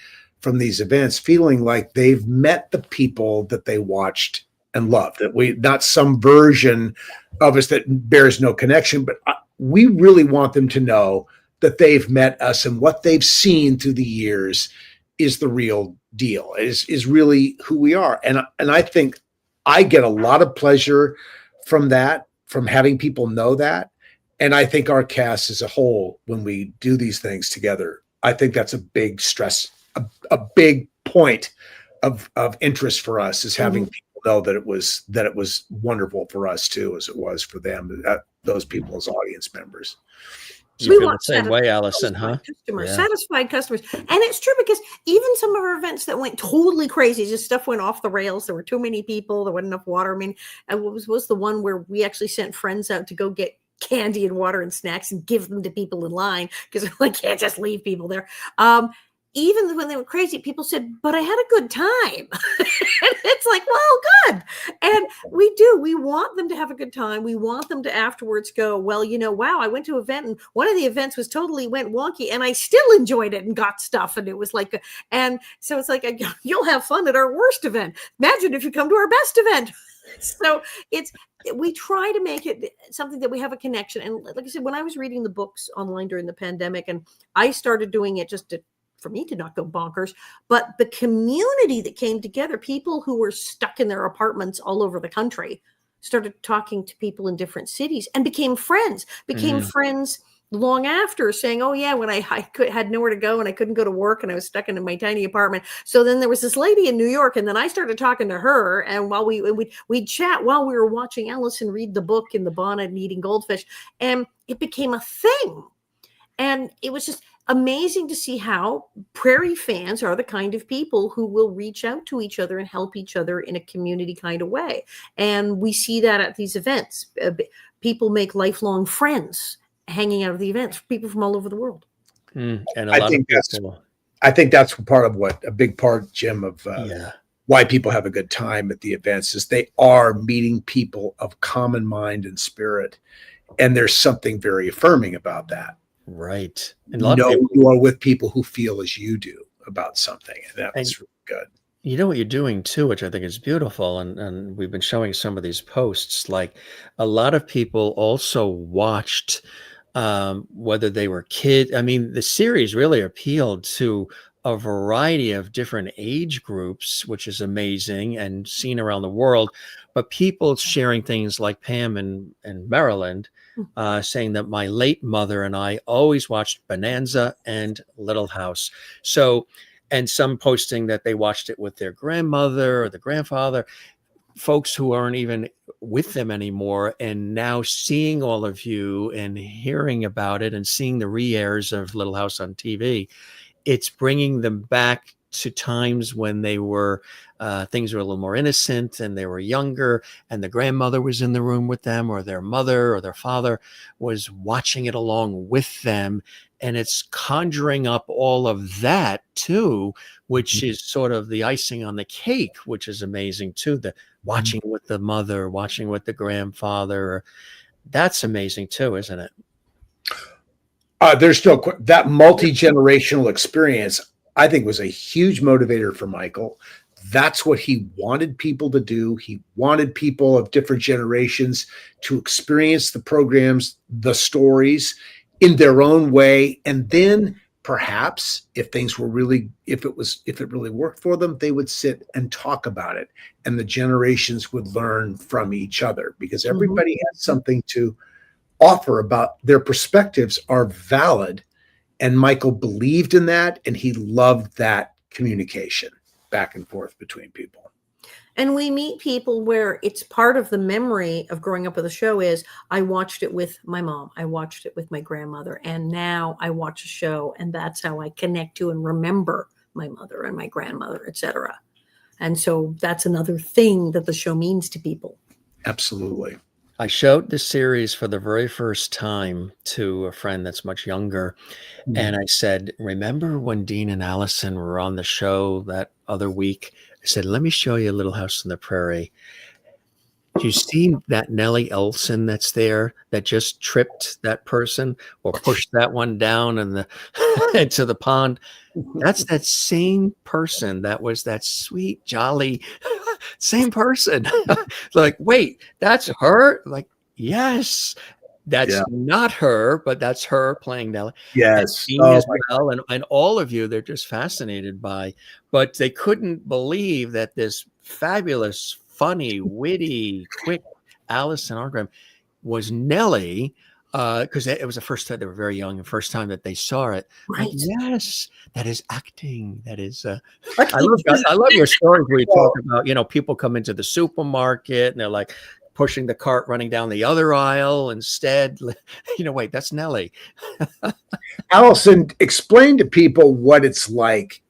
from these events feeling like they've met the people that they watched and loved, that not some version of us that bears no connection, but we really want them to know that they've met us and what they've seen through the years is the real deal, is really who we are. And I think I get a lot of pleasure from that, from having people know that. And I think our cast as a whole, when we do these things together, I think that's a big stress, a big point of interest for us, is having people know that it was wonderful for us too, as it was for them, those people as audience members.
You
We
feel the
want
same way, Allison, huh? Yeah.
satisfied customers. And it's true because even some of our events that went totally crazy, just stuff went off the rails. There were too many people. There wasn't enough water. I mean, and what was the one where we actually sent friends out to go get candy and water and snacks and give them to people in line because we can't just leave people there. Even when they were crazy, people said, but I had a good time. And it's like, well, good. And we want them to have a good time. We want them to afterwards go, well, wow, I went to an event and one of the events went wonky and I still enjoyed it and got stuff. And it was like, and so it's like, you'll have fun at our worst event. Imagine if you come to our best event. So we try to make it something that we have a connection. And like I said, when I was reading the books online during the pandemic and I started doing it just for me to not go bonkers, but the community that came together, people who were stuck in their apartments all over the country, started talking to people in different cities and became friends long after, saying, oh yeah, when I had nowhere to go and I couldn't go to work and I was stuck in my tiny apartment. So then there was this lady in New York and then I started talking to her, and while we'd chat while we were watching Alison read the book in the bonnet and eating goldfish, and it became a thing. And it was just amazing to see how Prairie fans are the kind of people who will reach out to each other and help each other in a community kind of way. And we see that at these events. People make lifelong friends hanging out at the events, people from all over the world.
And I
think that's part of a big part, Jim, of why people have a good time at the events is they are meeting people of common mind and spirit. And there's something very affirming about that.
Right.
And you are with people who feel as you do about something. And that's really good.
You know what you're doing too, which I think is beautiful. And we've been showing some of these posts, like a lot of people also watched, whether they were kids. I mean, the series really appealed to a variety of different age groups, which is amazing and seen around the world. But people sharing things like Pam in Maryland, saying that my late mother and I always watched Bonanza and Little House. So, and some posting that they watched it with their grandmother or the grandfather, folks who aren't even with them anymore. And now seeing all of you and hearing about it and seeing the re-airs of Little House on TV, it's bringing them back to times when they were things were a little more innocent and they were younger and the grandmother was in the room with them, or their mother or their father was watching it along with them. And it's conjuring up all of that too, which is sort of the icing on the cake, which is amazing too. The watching with the mother, watching with the grandfather, that's amazing too, isn't it?
There's still that multi-generational experience, I think, was a huge motivator for Michael. That's what he wanted people to do. He wanted people of different generations to experience the programs, the stories in their own way. And then perhaps if it really worked for them, they would sit and talk about it, and the generations would learn from each other, because everybody has something to offer about their perspectives are valid. And Michael believed in that, and he loved that communication back and forth between people.
And we meet people where it's part of the memory of growing up with the show is, I watched it with my mom, I watched it with my grandmother, and now I watch a show, and that's how I connect to and remember my mother and my grandmother, etc. And so that's another thing that the show means to people.
Absolutely.
I showed this series for the very first time to a friend that's much younger. And I said, remember when Dean and Alison were on the show that other week? I said, let me show you a Little House on the Prairie. Do you see that Nellie Oleson that's there that just tripped that person or pushed that one down into the pond? That's that same person. That was that sweet, jolly, same person. Like, wait, that's her? Like, yes, that's not her, but that's her playing Nellie.
Yes.
As well, and all of you, they're just fascinated by, but they couldn't believe that this fabulous, funny, witty, quick Alison Arngrim was Nellie, because it was the first time they were very young, the first time that they saw it.
Right.
Like, yes, that is acting. That is. I love your stories where you talk about, people come into the supermarket and they're like pushing the cart running down the other aisle instead. Wait, that's Nellie.
Alison, explain to people what it's like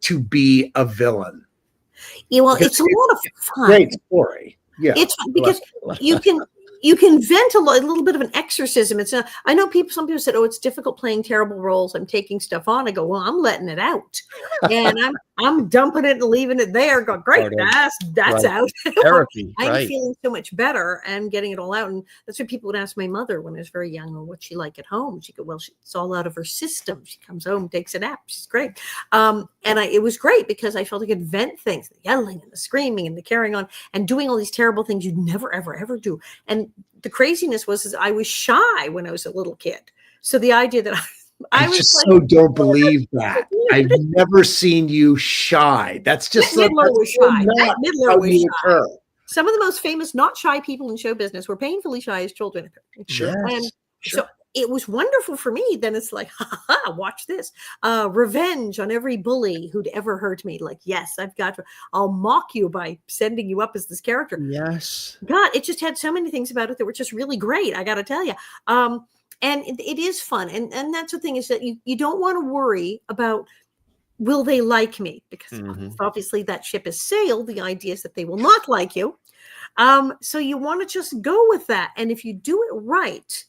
to be a villain.
Yeah, well, it's a lot of fun.
Great story. Yeah,
it's fun because you can vent a little bit of an exorcism. It's not, I know some people said, "Oh, it's difficult playing terrible roles. I'm taking stuff on." I go, "Well, I'm letting it out, and I'm dumping it and leaving it there." Go, great, that's out.
Therapy,
I'm feeling so much better and getting it all out. And that's what people would ask my mother when I was very young. Well, what's she like at home? She go, "Well, it's all out of her system. She comes home, takes a nap. She's great." It was great because I felt I could vent things, the yelling and the screaming and the carrying on and doing all these terrible things you'd never, ever, ever do. And the craziness was I was shy when I was a little kid. So the idea that I was
just so don't believe that. I've never seen you shy. That's just
Midler was shy. Midler was shy.
Her.
Some of the most famous not shy people in show business were painfully shy as children.
Sure.
And so it was wonderful for me. Then it's like, watch this. Revenge on every bully who'd ever hurt me. Like, yes, I'll mock you by sending you up as this character.
Yes.
God, it just had so many things about it that were just really great. I got to tell you. And it is fun. And that's the thing is that you don't want to worry about, will they like me? Because obviously that ship has sailed. The idea is that they will not like you. So you want to just go with that. And if you do it right,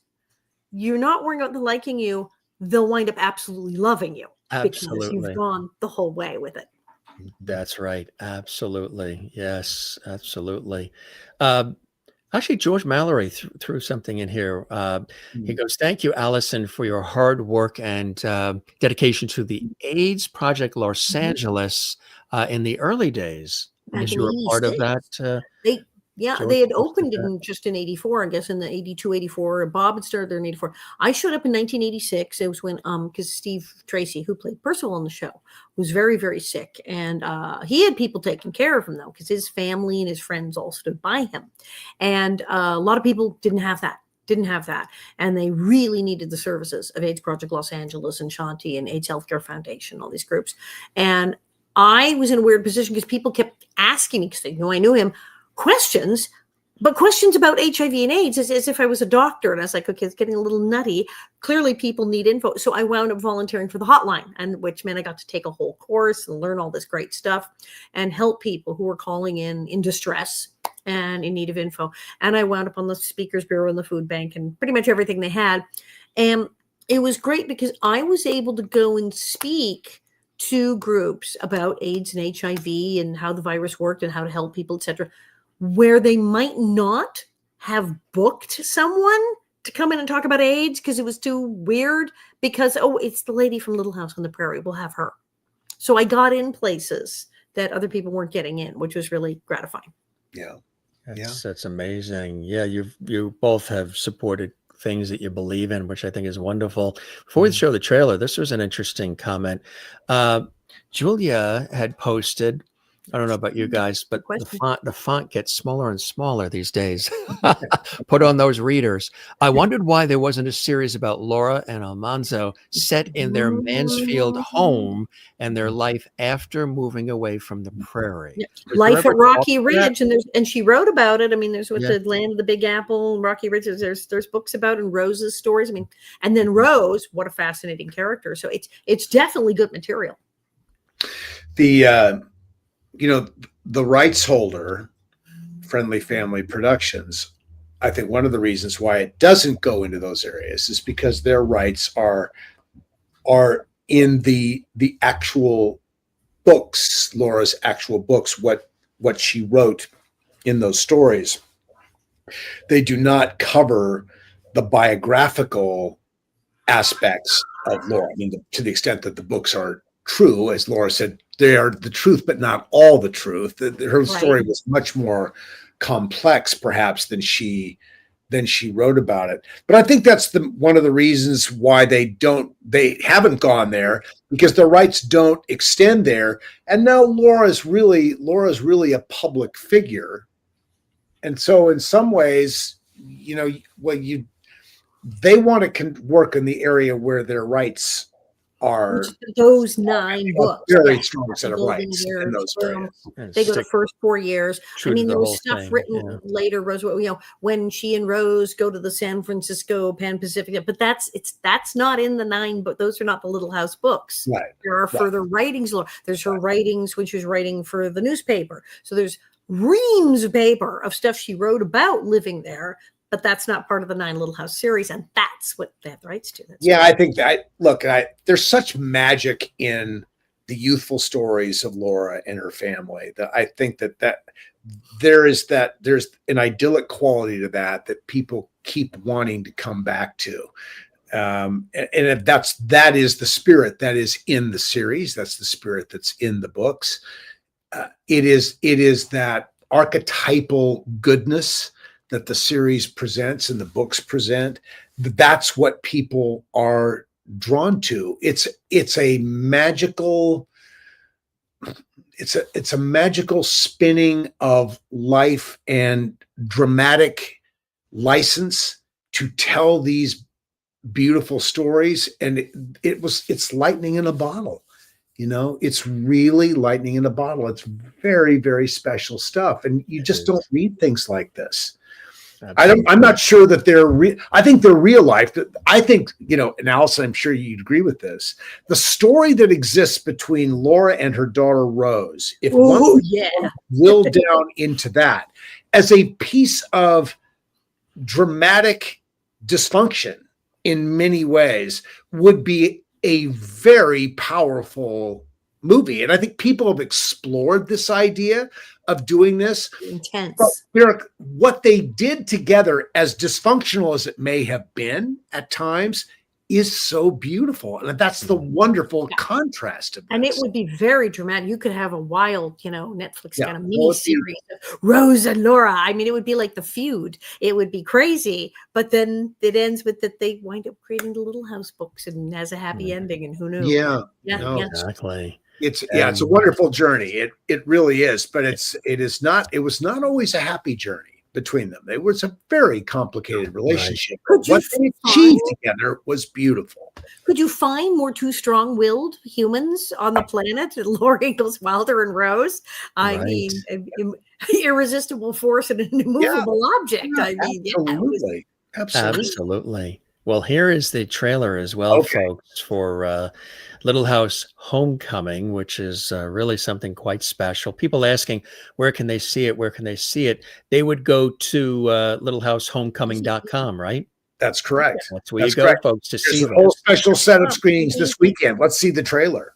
you're not worrying about them liking you. They'll wind up absolutely loving you.
Absolutely.
Because you've gone the whole way with it.
That's right. Absolutely. Yes, absolutely. Actually, George Mallory threw something in here. He goes, "Thank you, Alison, for your hard work and dedication to the AIDS Project Los Angeles in the early days." Because you were part of that.
They had opened in 84, I guess, in the 82, 84. Bob had started there in 84. I showed up in 1986. It was when, because Steve Tracy, who played Percival on the show, was very, very sick. And he had people taking care of him, though, because his family and his friends all stood by him. And a lot of people didn't have that. And they really needed the services of AIDS Project Los Angeles and Shanti and AIDS Healthcare Foundation, all these groups. And I was in a weird position because people kept asking me, because they knew I knew him, questions about HIV and AIDS as if I was a doctor. And I was like, okay, it's getting a little nutty. Clearly people need info. So I wound up volunteering for the hotline, and which meant I got to take a whole course and learn all this great stuff and help people who were calling in distress and in need of info. And I wound up on the Speakers Bureau and the food bank and pretty much everything they had. And it was great because I was able to go and speak to groups about AIDS and HIV and how the virus worked and how to help people, etc., where they might not have booked someone to come in and talk about AIDS because it was too weird, because, it's the lady from Little House on the Prairie, we'll have her. So I got in places that other people weren't getting in, which was really gratifying.
Yeah.
That's amazing. Yeah, you both have supported things that you believe in, which I think is wonderful. Before we show the trailer, this was an interesting comment. Julia had posted, I don't know about you guys, but the font gets smaller and smaller these days. Put on those readers. I wondered why there wasn't a series about Laura and Almanzo set in their Mansfield home and their life after moving away from the prairie.
Yeah. Life at Rocky Ridge, and she wrote about it. I mean, there's the land of the Big Apple, Rocky Ridge. There's books about it, and Rose's stories. I mean, and then Rose, what a fascinating character. So it's definitely good material.
The rights holder, Friendly Family Productions, I think one of the reasons why it doesn't go into those areas is because their rights are in the actual books, Laura's actual books, what she wrote in those stories. They do not cover the biographical aspects of Laura. I mean, to the extent that the books are true, as Laura said, they are the truth, but not all the truth. Her story was much more complex, perhaps, than she wrote about it. But I think that's one of the reasons why they haven't gone there, because their rights don't extend there. And now Laura's really a public figure, and so in some ways, they want to work in the area where their rights are
those 9 books.
very
Yeah.
strong set of
Golden
rights
Years,
in those
boom.
areas.
They go the first 4 years.
true
I
to
mean,
the
there was
whole
stuff
thing,
written
yeah.
later, Rose, when she and Rose go to the San Francisco Pan Pacific, but that's not in the 9, but those are not the Little House books.
Right.
There are further writings. There's her writings when she was writing for the newspaper. So there's reams of paper of stuff she wrote about living there, but that's not part of the 9 Little House series, and that's what they have the rights to. That's
I think that there's such magic in the youthful stories of Laura and her family that I think that there's an idyllic quality to that people keep wanting to come back to. And that is the spirit that is in the series. That's the spirit that's in the books. It is that archetypal goodness that the series presents and the books present. That's what people are drawn to. It's a magical spinning of life and dramatic license to tell these beautiful stories. And it's lightning in a bottle. It's really lightning in a bottle. It's very, very special stuff. And you just don't read things like this. I'm not sure that I think they're real life. I think, and Alison, I'm sure you'd agree with this. The story that exists between Laura and her daughter Rose, if one drill down into that as a piece of dramatic dysfunction in many ways, would be a very powerful movie. And I think people have explored this idea of doing this.
Intense.
But what they did together, as dysfunctional as it may have been at times, is so beautiful. And that's the wonderful contrast of this.
And it would be very dramatic. You could have a wild, Netflix kind of mini
Well,
series of Rose and Laura. I mean, it would be like The Feud. It would be crazy. But then it ends with that they wind up creating the Little House books and has a happy ending. And who knew?
Yeah.
Exactly.
It's a wonderful journey. It really is. But it was not always a happy journey between them. It was a very complicated relationship.
Right.
What they achieved together was beautiful.
Could you find more 2 strong-willed humans on the planet? Laura Ingalls Wilder and Rose. I mean, irresistible force and an immovable object. I mean,
Absolutely. Well, here is the trailer as well, folks, for Little House Homecoming, which is really something quite special. People asking, where can they see it? Where can they see it? They would go to littlehousehomecoming.com, right?
That's correct.
That's where you go, folks, to see
a whole special set of screenings this weekend. Let's see the trailer.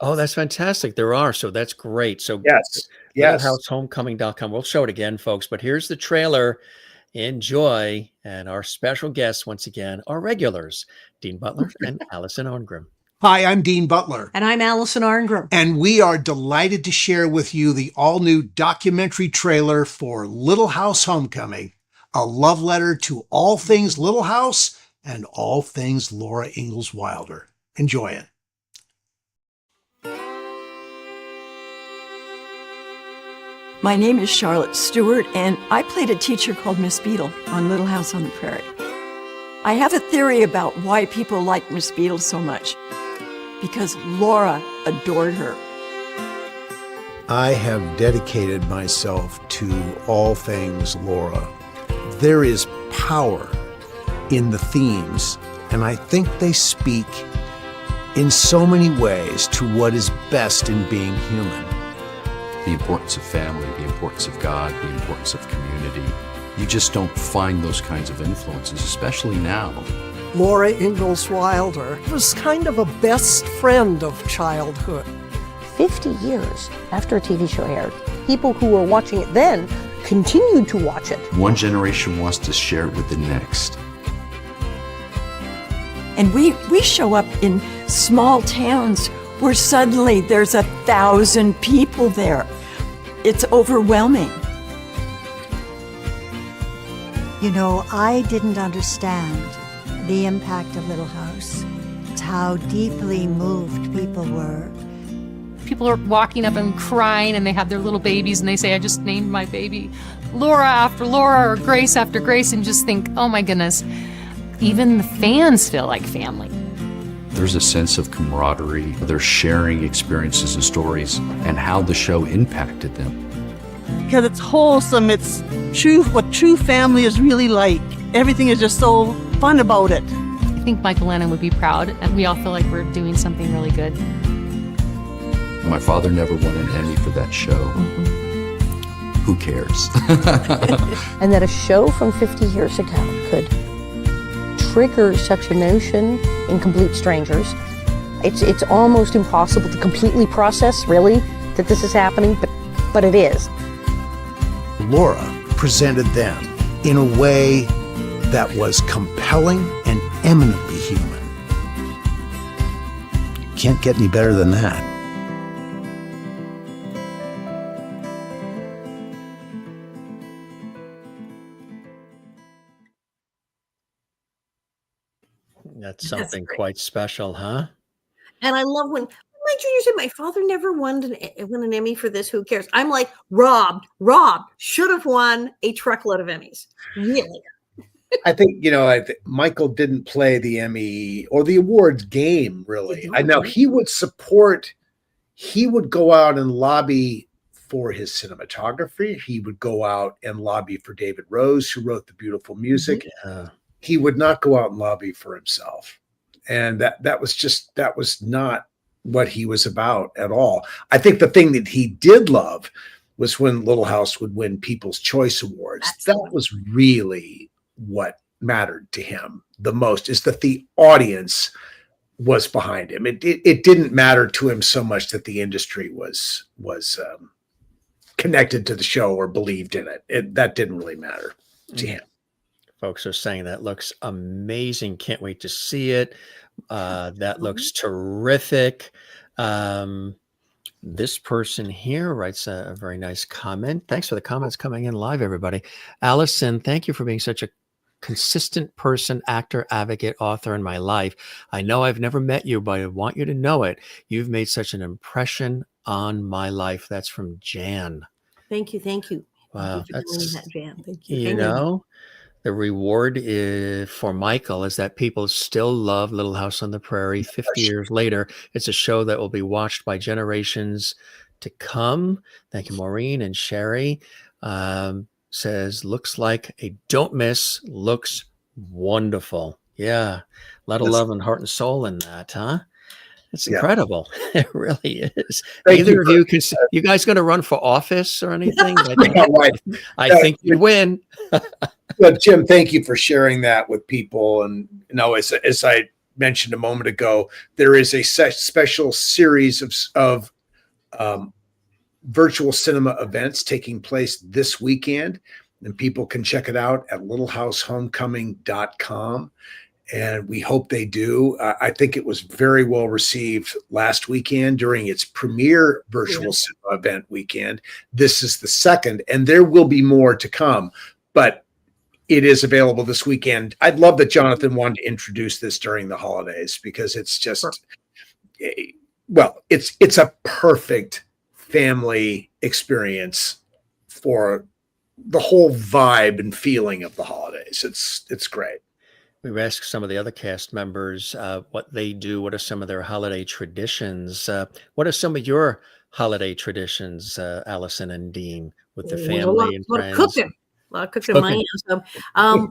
Oh, that's fantastic. There are. So that's great. So
yes.
littlehousehomecoming.com. We'll show it again, folks. But here's the trailer. Enjoy. And our special guests, once again, are regulars, Dean Butler and Alison Arngrim.
Hi, I'm Dean Butler.
And I'm Alison Arngrim.
And we are delighted to share with you the all-new documentary trailer for Little House Homecoming, a love letter to all things Little House and all things Laura Ingalls Wilder. Enjoy it.
My name is Charlotte Stewart, and I played a teacher called Miss Beadle on Little House on the Prairie. I have a theory about why people like Miss Beadle so much. Because Laura adored her.
I have dedicated myself to all things Laura. There is power in the themes, and I think they speak in so many ways to what is best in being human.
The importance of family, the importance of God, the importance of community. You just don't find those kinds of influences, especially now.
Laura Ingalls Wilder was kind of a best friend of childhood.
50 years after a TV show aired, people who were watching it then continued to watch it.
One generation wants to share it with the next.
And we show up in small towns where suddenly there's 1,000 people there. It's overwhelming.
I didn't understand the impact of Little House. It's how deeply moved people were.
People are walking up and crying, and they have their little babies, and they say, I just named my baby Laura after Laura or Grace after Grace, and just think, oh my goodness, even the fans feel like family.
There's a sense of camaraderie. They're sharing experiences and stories and how the show impacted them.
Because it's wholesome, it's true, what true family is really like. Everything is just so fun about it.
I think Michael Lennon would be proud, and we all feel like we're doing something really good.
My father never won an Emmy for that show. Who cares?
And that a show from 50 years ago could trigger such emotion in complete strangers. It's almost impossible to completely process, really, that this is happening, but it is.
Laura presented them in a way that was compelling and eminently human. Can't get any better than that.
That's something quite special, huh?
And I love when my junior said, my father never won an Emmy for this. Who cares? I'm like, robbed, should have won a truckload of Emmys. Really?
I think, Michael didn't play the Emmy or the awards game, really. I know he would go out and lobby for his cinematography. He would go out and lobby for David Rose, who wrote the beautiful music. He would not go out and lobby for himself. And that was not what he was about at all. I think the thing that he did love was when Little House would win People's Choice Awards. That was really what mattered to him the most, is that the audience was behind him. It didn't matter to him so much that the industry was connected to the show or believed in it. That didn't really matter to him.
Folks are saying that looks amazing. Can't wait to see it. That looks terrific. This person here writes a very nice comment. Thanks for the comments coming in live, everybody. Alison, thank you for being such a consistent person, actor, advocate, author in my life. I know I've never met you, but I want you to know it. You've made such an impression on my life. That's from Jan.
Thank you.
Wow.
Thank you for doing that, Jan. Thank you.
You know, the reward for Michael is that people still love Little House on the Prairie 50 years later. It's a show that will be watched by generations to come. Thank you, Maureen and Sherry. Says, looks like a don't miss, looks wonderful. Yeah. A lot of love and heart and soul in that, huh? It's incredible. It really is. Either of you, you guys going to run for office or anything? I think you'd win.
Well, Jim, thank you for sharing that with people. And, as I mentioned a moment ago, there is a special series of virtual cinema events taking place this weekend, and people can check it out at littlehousehomecoming.com. And we hope they do. I think it was very well received last weekend during its premiere virtual cinema event weekend. This is the second, and there will be more to come, but it is available this weekend. I'd love that Jonathan wanted to introduce this during the holidays, because it's just, it's a perfect family experience for the whole vibe and feeling of the holidays. It's great.
We've asked some of the other cast members what they do. What are some of their holiday traditions? What are some of your holiday traditions, Alison and Dean, with the family and friends?
Cooking. A lot of cooking in my house.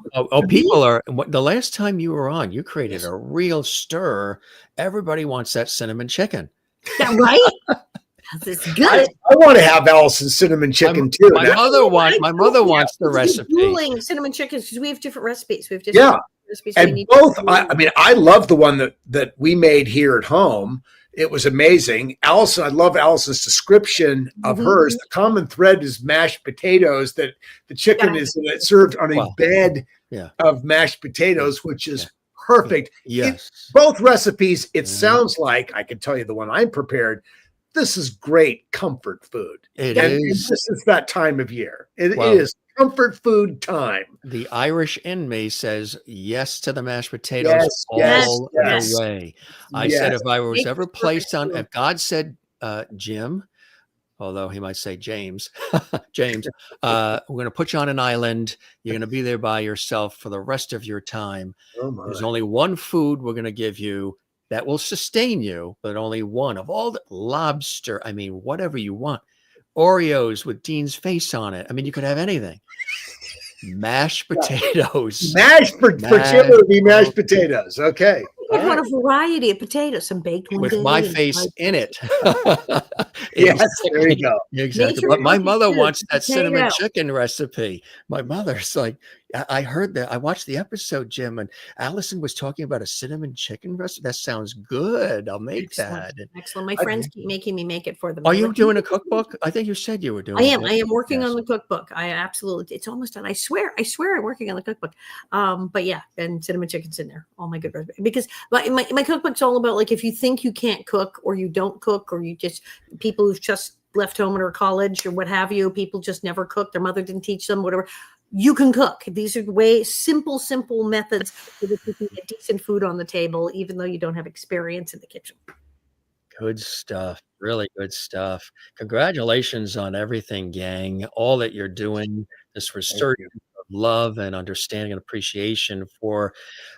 People are. The last time you were on, you created a real stir. Everybody wants that cinnamon chicken.
Yeah, right? It's good.
I want to have Alison's cinnamon chicken too.
My mother wants the recipe.
Dueling cinnamon chickens, because we have different recipes. We have different recipes.
And both. I love the one that we made here at home. It was amazing. Alison, I love Alison's description of hers. The common thread is mashed potatoes. That the chicken is served on a bed of mashed potatoes, which is perfect.
Yes.
Both recipes. It sounds like, I can tell you the one I prepared. This is great comfort food.
It is.
This is that time of year. It is comfort food time.
The Irish in me says yes to the mashed potatoes all the way. I said if I was ever placed on, if God said, Jim, although he might say James, we're going to put you on an island. You're going to be there by yourself for the rest of your time. There's only one food we're going to give you. that will sustain you, but only one of all the lobster. I mean, whatever you want. Oreos with Dean's face on it. I mean, you could have anything. Mashed potatoes.
For chili would be mashed potatoes. Okay.
You could want a variety of potatoes, some baked one
With
day
my
and
face in it.
Yes, there you go.
Exactly.
Nature
But my
healthy
mother
food,
wants that cinnamon
potato.
chicken recipe. My mother's like, I heard that. I watched the episode, Jim, and Alison was talking about a cinnamon chicken recipe. That sounds good. I'll make
Excellent.
that.
Excellent. My friends keep making me make it for them.
Are
I'm
you
like,
doing a cookbook? I think you said you were doing.
I am.
it.
I am working
Yes.
on the cookbook. I absolutely. It's almost done. I swear I'm working on the cookbook. But yeah, and cinnamon chicken's in there. All my good recipes. Because my cookbook's all about, like, if you think you can't cook, or you don't cook, or you just people who've just left home or college or what have you, people just never cook. Their mother didn't teach them, whatever. You can cook. These are way simple methods so that you can get decent food on the table, even though you don't have experience in the kitchen.
Good stuff. Really good stuff. Congratulations on everything, gang. All that you're doing, this resurgence of love and understanding and appreciation for,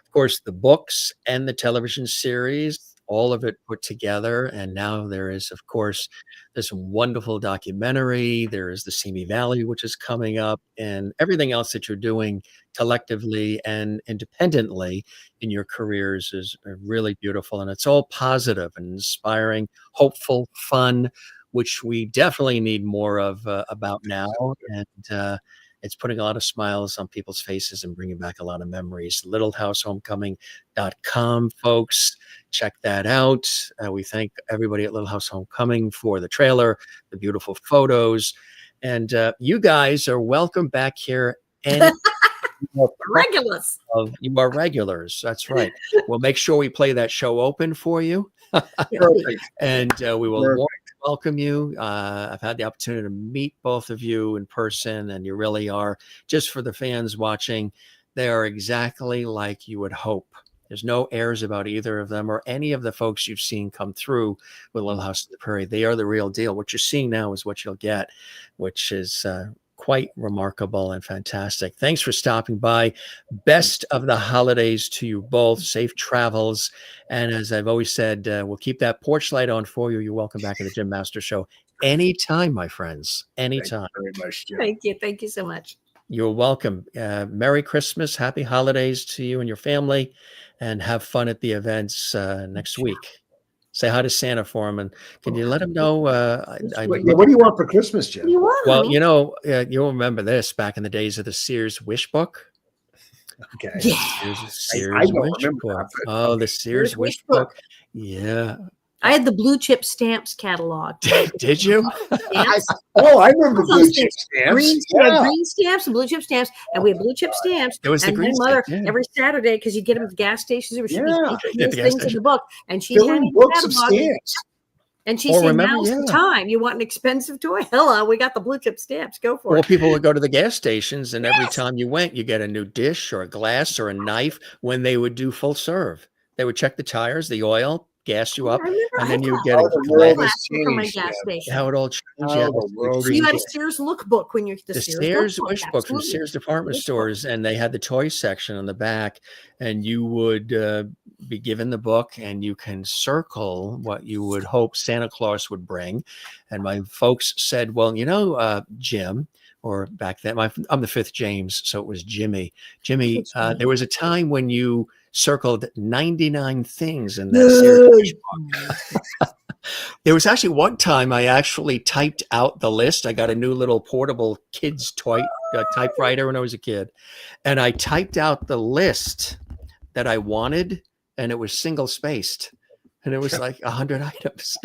of course, the books and the television series, all of it put together. And now there is, of course, this wonderful documentary. There is the Simi Valley, which is coming up, and everything else that you're doing collectively and independently in your careers is really beautiful. And it's all positive and inspiring, hopeful, fun, which we definitely need more of about now. And it's putting a lot of smiles on people's faces and bringing back a lot of memories. LittleHouseHomecoming.com, folks. Check that out. We thank everybody at Little House Homecoming for the trailer, the beautiful photos. And you guys are welcome back here. And
Regulars.
you are regulars. That's right. We'll make sure we play that show open for you.
Perfect.
And we will
Perfect.
welcome you. I've had the opportunity to meet both of you in person, and you really are, just for the fans watching, they are exactly like you would hope. There's no airs about either of them or any of the folks you've seen come through with Little House on the Prairie. They are the real deal. What you're seeing now is what you'll get, which is quite remarkable and fantastic. Thanks for stopping by. Best of the holidays to you both. Safe travels. And as I've always said, we'll keep that porch light on for you. You're welcome back to the Jim Master Show anytime, my friends. Anytime.
Thank you very much, Jim.
Thank you. Thank you so much.
You're welcome. Merry Christmas. Happy holidays to you and your family. And have fun at the events next week. Say hi to Santa for him. And can you let him know?
What do you want for Christmas, Jim?
Well, you know, you'll remember this back in the days of the Sears Wish Book.
Okay.
Sears
I don't
Wish
remember
Book.
that, but
Oh, the Sears Wish Book. Yeah.
I had the blue chip stamps catalog.
Did you?
Stamps.
I remember blue chip stamps.
Green stamps and blue chip stamps, and we had blue chip stamps.
There was the
and
green
my mother
stamp, yeah.
every Saturday, because you get them at the gas stations. There was
At the
these
gas
things in
station.
the book, and she
Filling
had
books of stamps.
And she
Or
said,
remember,
"Now's the time. You want an expensive toy? Hello, we got the blue chip stamps. Go for
Well,
it."
people would go to the gas stations, and every time you went, you get a new dish or a glass or a knife when they would do full serve. They would check the tires, the oil, gas you up, and then you would get
How
a
the world has
for my
changed.
gas station.
how it all changed.
How
Yeah,
the world
So you had a
the
Sears lookbook when you're
Sears
lookbook,
Wish Book from
absolutely.
Sears department
Wish
stores, and they had the toy section on the back, and you would be given the book, and you can circle what you would hope Santa Claus would bring. And my folks said, "Well, you know, Jim." Or back then, I'm the fifth James, so it was Jimmy. Jimmy, there was a time when you circled 99 things in that Sears Wish Book. There was actually one time I actually typed out the list. I got a new little portable kids toy typewriter when I was a kid, and I typed out the list that I wanted, and it was single spaced, and it was like 100 items.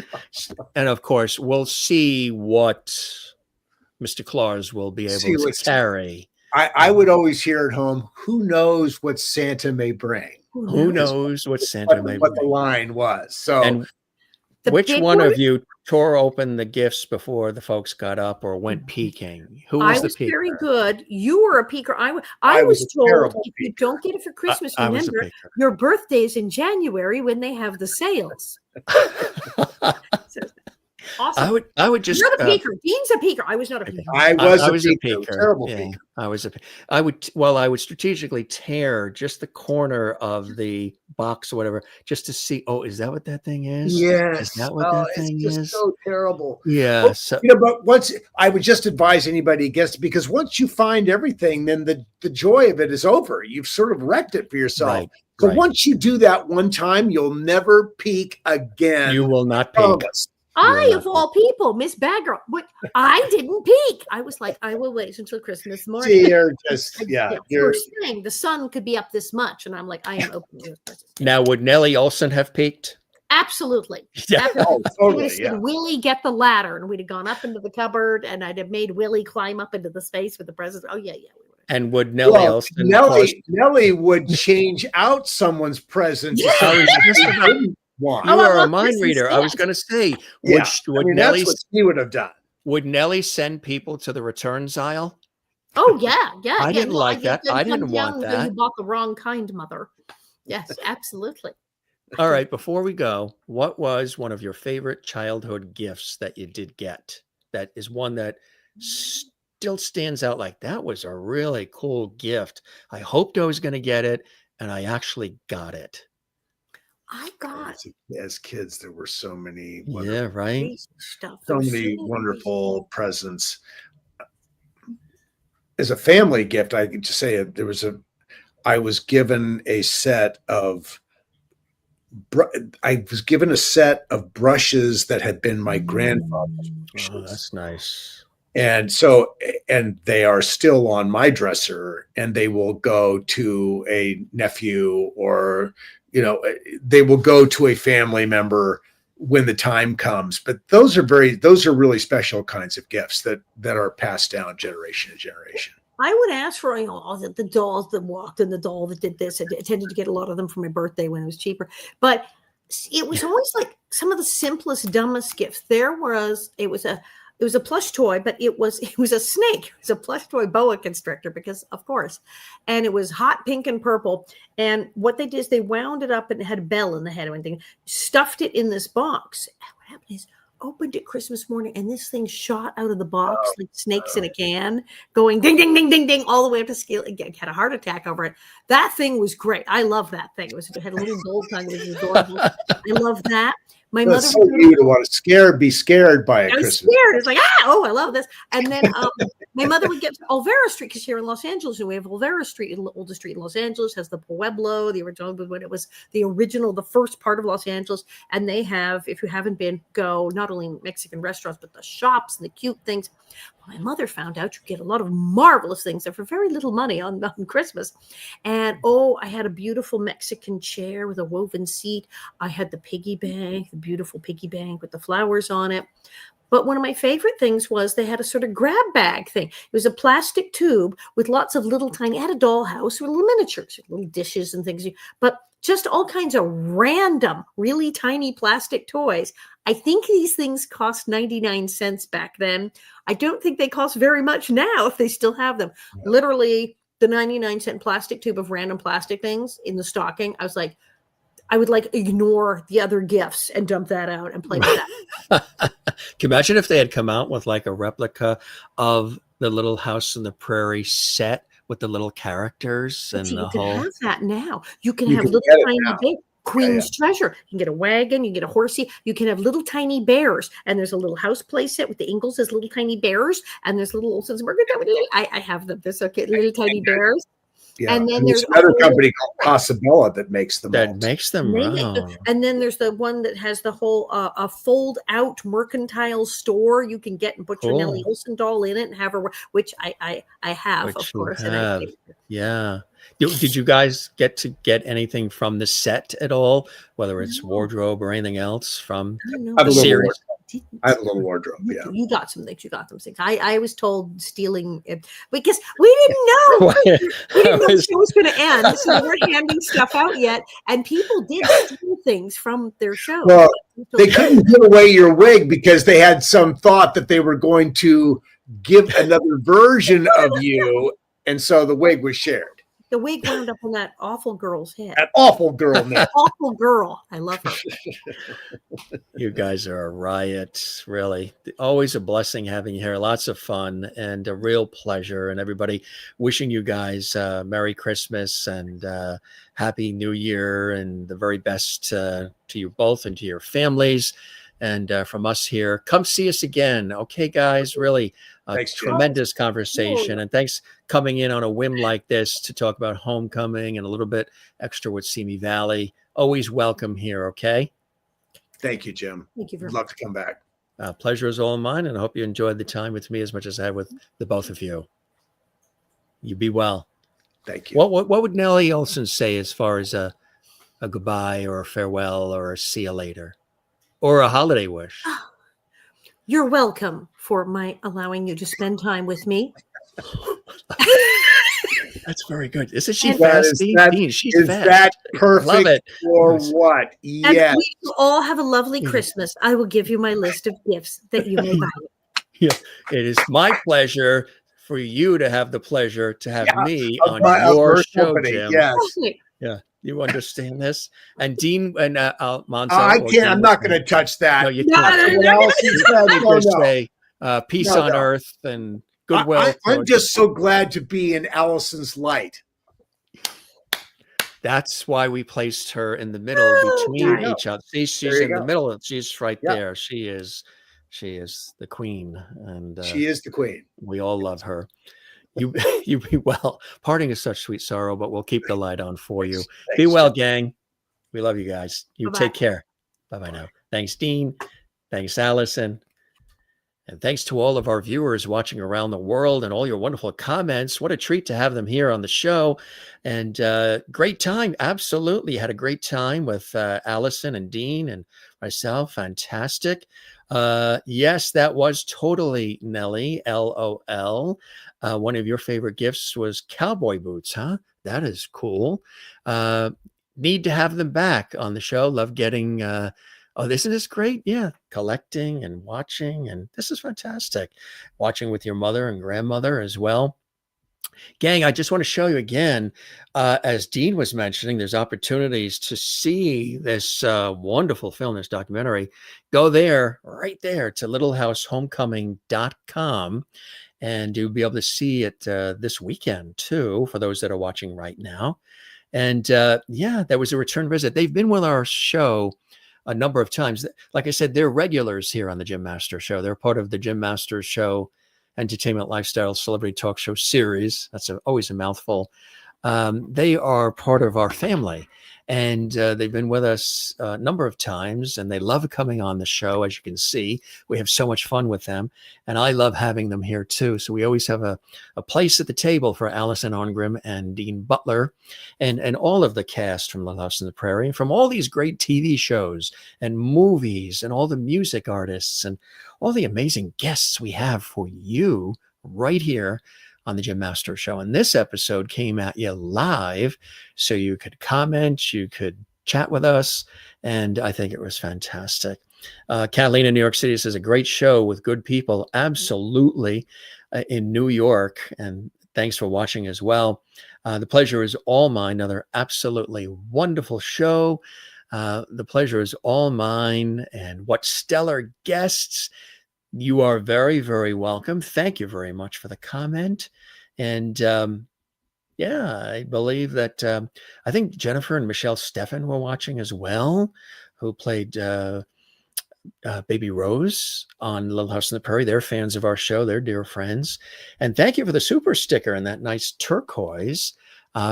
And of course, we'll see what Mr. Claus will be able to carry.
I would always hear at home, who knows what Santa may bring?
Who knows what Santa may
What the
bring?
line was. So,
And
The
which
big
one
one?
of you tore open the gifts before the folks got up or went peeking? Who was
I was
the peeker?
very good. You were a peeker. I
I
was
was a
told
terrible
if you don't get it for Christmas,
I was a
remember
peeker.
your birthday's in January when they have the sales. Awesome.
I would just
You're the peaker. Dean's a peaker. I was not a peaker.
I was
I
a
was a
peaker,
peaker.
terrible
Yeah,
peaker.
I was a. I would strategically tear just the corner of the box or whatever, just to see. Oh, is that what that thing is?
Yes.
Is that what that thing
it's just
is?
so terrible.
Yeah. So
But once I would just advise anybody against it, because once you find everything, then the joy of it is over. You've sort of wrecked it for yourself.
Right,
So
right.
once you do that one time, you'll never peak again.
you will not
All
peak.
of us.
I, of all people, Miss Bad Girl. What? I didn't peek. I was like, I will wait until Christmas morning.
See, you're just you're
First thing, the sun could be up this much, and I'm like, I am open to it.
Now, would Nellie Oleson have peaked?
Absolutely.
Yeah.
oh,
He would
totally,
have said,
yeah.
Willie, get the ladder, and we'd have gone up into the cupboard, and I'd have made Willie climb up into the space with the presents. Oh yeah, yeah. We would have.
And would Nellie Oleson?
Nellie would change out someone's present.
Yeah.
I was just didn't want.
You
Oh, I
are a
love
mind
this
reader. I was
instead.
going to say,
Yeah.
would
I mean,
Nellie?
that's what he would have done.
Would Nellie send people to the returns aisle?
Oh yeah, yeah.
I
yeah.
didn't
No,
like that.
didn't
I
come
didn't
down
want
until
that.
You bought the wrong kind, mother. Yes, absolutely.
All right. Before we go, what was one of your favorite childhood gifts that you did get? That is one that still stands out like that was a really cool gift. I hoped I was going to get it, and I actually got it.
I got
As kids, there were so many
Yeah, right.
crazy stuff.
so
There was
many
many
wonderful presents. As a family gift, I could just say I was given a set of brushes that had been my grandfather's brushes.
Oh, that's nice.
And they are still on my dresser, and they will go to a nephew, or they will go to a family member when the time comes. But those are really special kinds of gifts that are passed down generation to generation.
I would ask for the dolls that walked and the doll that did this. I tended to get a lot of them for my birthday when it was cheaper. But it was always like some of the simplest, dumbest gifts. It was a plush toy, but it was a snake. It was a plush toy boa constrictor, because of course, and it was hot pink and purple. And what they did is they wound it up and it had a bell in the head and everything, stuffed it in this box. And what happened is, opened it Christmas morning, and this thing shot out of the box like snakes in a can, going ding, ding, ding, ding, ding, all the way up to scale. Again, had a heart attack over it. That thing was great. I love that thing. It had a little gold tongue. It was adorable. I love that. My mother
That's so you to want to be scared by it.
I was scared. It's like, I love this. And then my mother would get to Olvera Street, because here in Los Angeles, and we have Olvera Street, the oldest street in Los Angeles, has the Pueblo, the original, when it was the first part of Los Angeles. And they have, if you haven't been, go not only Mexican restaurants, but the shops and the cute things. Well, my mother found out you get a lot of marvelous things there for very little money on Christmas. And I had a beautiful Mexican chair with a woven seat. I had the piggy bank, the beautiful piggy bank with the flowers on it. But one of my favorite things was they had a sort of grab bag thing. It was a plastic tube with lots of little tiny, had a dollhouse with little miniatures, little dishes and things, but just all kinds of random, really tiny plastic toys. I think these things cost 99 cents back then. I don't think they cost very much now if they still have them. Yeah. Literally the 99-cent plastic tube of random plastic things in the stocking. I was like, I would ignore the other gifts and dump that out and play with that.
Can you imagine if they had come out with a replica of the Little House on the Prairie set with the little characters and
you
the
can
whole?
have that now. You can have little tiny Queen's Treasure. You can get a wagon. You can get a horsey. You can have little tiny bears. And there's a little house play set with the Ingalls as little tiny bears. And there's little Olson's. I have them. This little tiny bears.
Yeah.
And then
there's another company called Possibella that makes them.
And then there's the one that has the whole a fold out mercantile store you can get and put your Nellie Oleson doll in it and have her, which I have, of course.
Yeah. Did you guys get anything from the set at all, whether it's wardrobe or anything else from the series?
I have a little wardrobe. Yeah,
you got some things. You got them things. I was told stealing it because we didn't know. We didn't know the show was going to end, so we weren't handing stuff out yet. And people did steal things from their show.
Well, they couldn't give away your wig because they had some thought that they were going to give another version of you, and so the wig was shared.
The wig wound up on that awful girl's head.
That awful girl, Nick.
Awful girl. I love her.
You guys are a riot, really. Always a blessing having you here. Lots of fun and a real pleasure. And everybody wishing you guys Merry Christmas and Happy New Year and the very best to you both and to your families. And from us here, come see us again. Okay, guys, really
Thanks, Jim.
tremendous conversation. And thanks coming in on a whim like this to talk about homecoming and a little bit extra with Simi Valley. Always welcome here, okay?
Thank you, Jim.
Thank you very
I'd
much.
love to come back.
Pleasure is all mine, and I hope you enjoyed the time with me as much as I have with the both of you. You be well.
Thank you.
What would Nellie Oleson say as far as a goodbye or a farewell or a see you later or a holiday wish?
You're welcome for my allowing you to spend time with me.
That's very good. Isn't she
And-
fast,
Is
Dean?
that-
Dean, she's
Is
fast.
that
Love
perfect
it.
for
Yes.
what?
And
Yes.
we will all have a lovely
Mhm.
Christmas. I will give you my list of gifts that you may buy.
It is my pleasure for you to have the pleasure to have
Yeah,
me
of
on
my- of
your
her
show,
company,
Jim.
yes.
Okay.
Yeah, you understand this? And Dean and Almanzo.
I
or
can't.
Dean
I'm not
was-
going to touch that.
No, you
No,
can't.
no,
What
no,
else he said,
You
no,
just
no.
say peace
No,
on
no.
earth and goodwill.
I'm
towards-
just so glad to be in Allison's light.
That's why we placed her in the middle
Oh,
between
there you go.
each other. She's
There you
in the
go.
middle. She's right
Yeah.
there. She is the queen, and
She is the queen.
we all love her. You you be well. Parting is such sweet sorrow, but we'll keep the light on for you. Be
Thanks,
well,
Jim.
gang. We love you guys. You
Bye-bye.
take care. Bye-bye now. Thanks, Dean. Thanks, Allison. And thanks to all of our viewers watching around the world and all your wonderful comments. What a treat to have them here on the show. And great time. Absolutely. Had a great time with Alison and Dean and myself. Fantastic. Yes, that was totally Nellie, LOL. One of your favorite gifts was cowboy boots, huh? That is cool. Need to have them back on the show. Love getting isn't this great? Yeah. Collecting and watching. And this is fantastic. Watching with your mother and grandmother as well. Gang, I just want to show you again, as Dean was mentioning, there's opportunities to see this wonderful film, this documentary. Go there, right there to littlehouselehomecoming.com. And you'll be able to see it this weekend too, for those that are watching right now. And yeah, that was a return visit. They've been with our show a number of times. Like I said, they're regulars here on the Jim Masters Show. They're part of the Jim Masters Show Entertainment Lifestyle Celebrity Talk Show series. That's always a mouthful. They are part of our family, and they've been with us a number of times, and they love coming on the show. As you can see, we have so much fun with them, and I love having them here too. So we always have a place at the table for Alison Arngrim and Dean Butler and all of the cast from Little House on the Prairie, and from all these great TV shows and movies and all the music artists and all the amazing guests we have for you right here on the Jim Masters Show. And this episode came at you live, so you could comment, you could chat with us, and I think it was fantastic. Catalina, New York City says, a great show with good people. Absolutely. In New York. And thanks for watching as well. The pleasure is all mine. Another absolutely wonderful show. The pleasure is all mine. And what stellar guests. You are very, very welcome. Thank you very much for the comment. And yeah, I believe that I think Jennifer and Michelle Steffen were watching as well, who played Baby Rose on Little House on the Prairie. They're fans of our show. They're dear friends. And thank you for the super sticker and that nice turquoise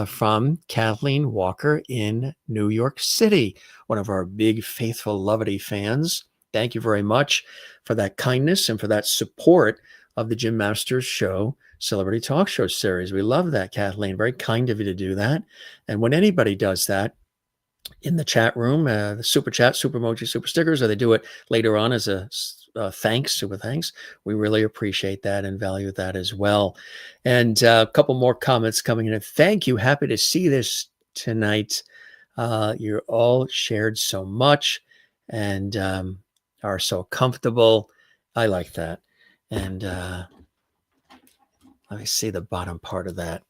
from Kathleen Walker in New York City, one of our big, faithful, lovely fans. Thank you very much for that kindness and for that support of the Jim Masters Show Celebrity Talk Show series. We love that, Kathleen. Very kind of you to do that. And when anybody does that in the chat room, the super chat, super emoji, super stickers, or they do it later on as a thanks, super thanks, we really appreciate that and value that as well. And a couple more comments coming in. Thank you. Happy to see this tonight. You're all shared so much and are so comfortable. I like that. And let me see the bottom part of that.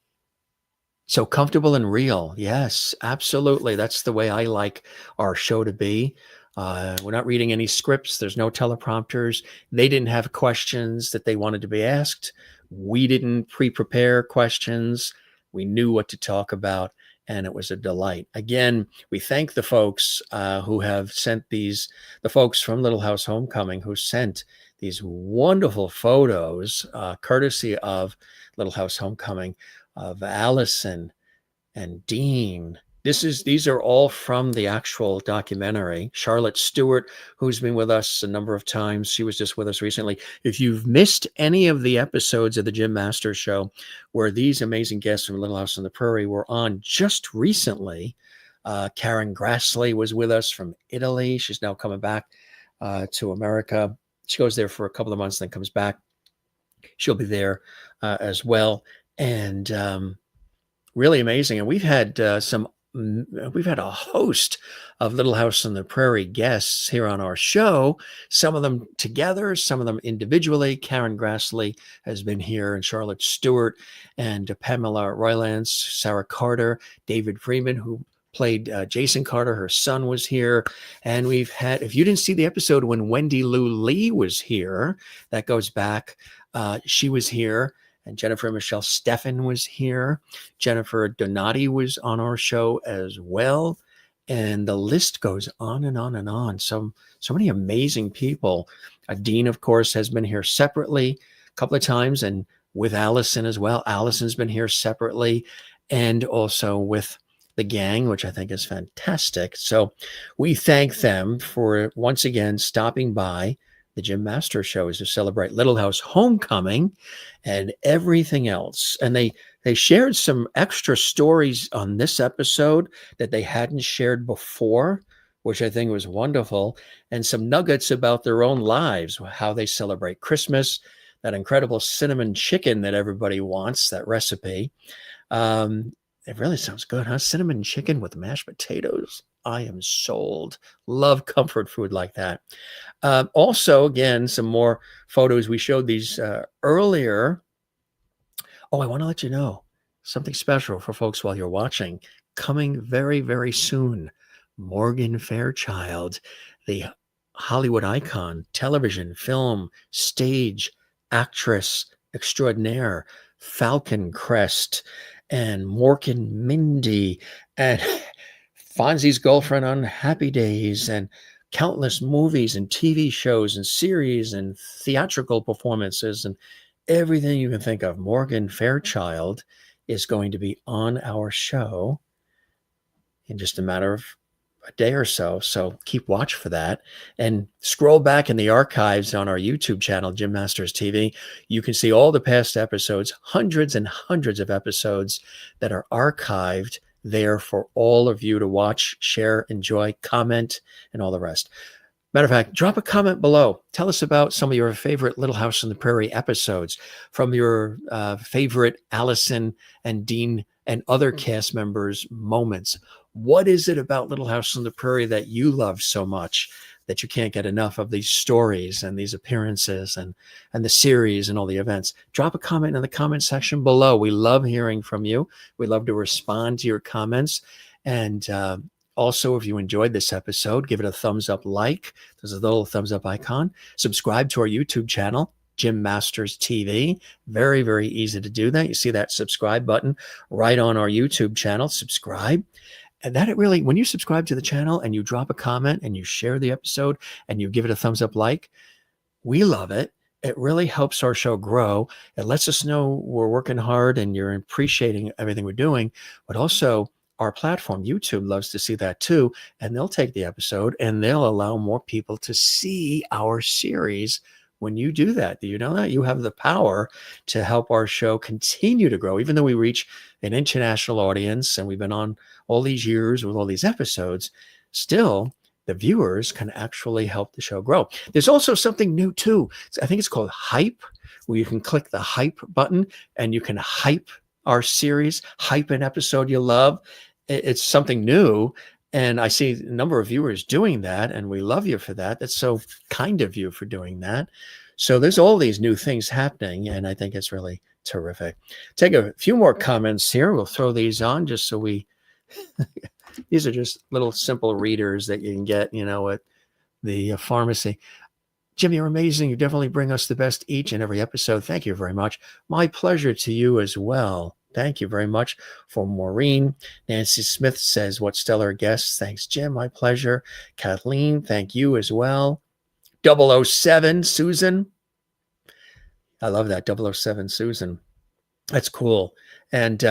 So comfortable and real. Yes, absolutely. That's the way I like our show to be. We're not reading any scripts. There's no teleprompters. They didn't have questions that they wanted to be asked. We didn't pre-prepare questions. We knew what to talk about, and it was a delight. Again, we thank the folks who have sent the folks from Little House Homecoming who sent these wonderful photos, courtesy of Little House Homecoming, of Alison and Dean. These are all from the actual documentary. Charlotte Stewart, who's been with us a number of times, she was just with us recently. If you've missed any of the episodes of the Jim Masters Show where these amazing guests from Little House on the Prairie were on just recently, Karen Grassle was with us from Italy. She's now coming back to America. She goes there for a couple of months, then comes back. She'll be there as well. And really amazing. And we've had a host of Little House on the Prairie guests here on our show, some of them together, some of them individually. Karen Grassle has been here, and Charlotte Stewart, and Pamela Roylance, Sarah Carter, David Freeman, who played Jason Carter, her son, was here. And we've had, if you didn't see the episode when Wendi Lou Lee was here, that goes back, she was here. And Jennifer Michelle Steffen was here. Jennifer Donati was on our show as well. And the list goes on and on and on. So many amazing people. Dean, of course, has been here separately a couple of times, and with Alison as well. Alison's been here separately, and also with the gang, which I think is fantastic. So we thank them for once again stopping by the Jim Masters Show is to celebrate Little House Homecoming and everything else. And they shared some extra stories on this episode that they hadn't shared before, which I think was wonderful, and some nuggets about their own lives, how they celebrate Christmas, that incredible cinnamon chicken that everybody wants, that recipe. It really sounds good, huh? Cinnamon chicken with mashed potatoes. I am sold. Love comfort food like that. Also, again, some more photos. We showed these earlier. Oh, I want to let you know something special for folks while you're watching. Coming very, very soon. Morgan Fairchild, the Hollywood icon, television, film, stage, actress extraordinaire, Falcon Crest, and Mork and Mindy, and Fonzie's girlfriend on Happy Days, and countless movies and TV shows and series and theatrical performances and everything you can think of. Morgan Fairchild is going to be on our show in just a matter of a day or so. So keep watch for that, and scroll back in the archives on our YouTube channel, Jim Masters TV. You can see all the past episodes, hundreds and hundreds of episodes that are archived there for all of you to watch, share, enjoy, comment, and all the rest. Matter of fact, drop a comment below. Tell us about some of your favorite Little House on the Prairie episodes, from your favorite Alison and Dean and other cast members' moments. What is it about Little House on the Prairie that you love so much that you can't get enough of these stories and these appearances and the series and all the events? Drop a comment in the comment section below. We love hearing from you. We love to respond to your comments. And also, if you enjoyed this episode, give it a thumbs up like. There's a little thumbs up icon. Subscribe to our YouTube channel, Jim Masters TV. Very, very easy to do that. You see that subscribe button right on our YouTube channel. Subscribe. And that it really, when you subscribe to the channel and you drop a comment and you share the episode and you give it a thumbs up like, we love it. It really helps our show grow. It lets us know we're working hard and you're appreciating everything we're doing. But also, our platform, YouTube, loves to see that too. And they'll take the episode and they'll allow more people to see our series. When you do that, do you know that? You have the power to help our show continue to grow, even though we reach an international audience and we've been on all these years with all these episodes. Still, the viewers can actually help the show grow. There's also something new too. I think it's called Hype, where you can click the Hype button and you can hype our series, hype an episode you love. It's something new. And I see a number of viewers doing that, and we love you for that. That's so kind of you for doing that. So there's all these new things happening, and I think it's really Terrific. Take a few more comments here. We'll throw these on just so we, these are just little simple readers that you can get, at the pharmacy. Jim, you're amazing. You definitely bring us the best each and every episode. Thank you very much. My pleasure to you as well. Thank you very much. For Maureen, Nancy Smith says, what stellar guests. Thanks, Jim. My pleasure. Kathleen, thank you as well. 007, Susan. I love that. 007, Susan. That's cool. And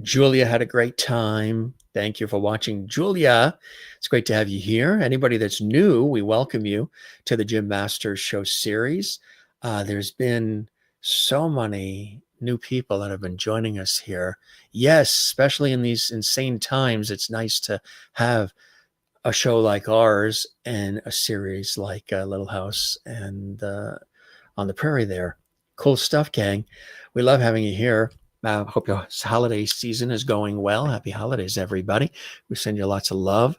Julia had a great time. Thank you for watching, Julia. It's great to have you here. Anybody that's new, we welcome you to the Jim Masters Show series. There's been so many new people that have been joining us here. Yes, especially in these insane times, it's nice to have a show like ours and a series like Little House and on the Prairie there. Cool stuff, gang. We love having you here. Hope your holiday season is going well. Happy holidays, everybody. We send you lots of love.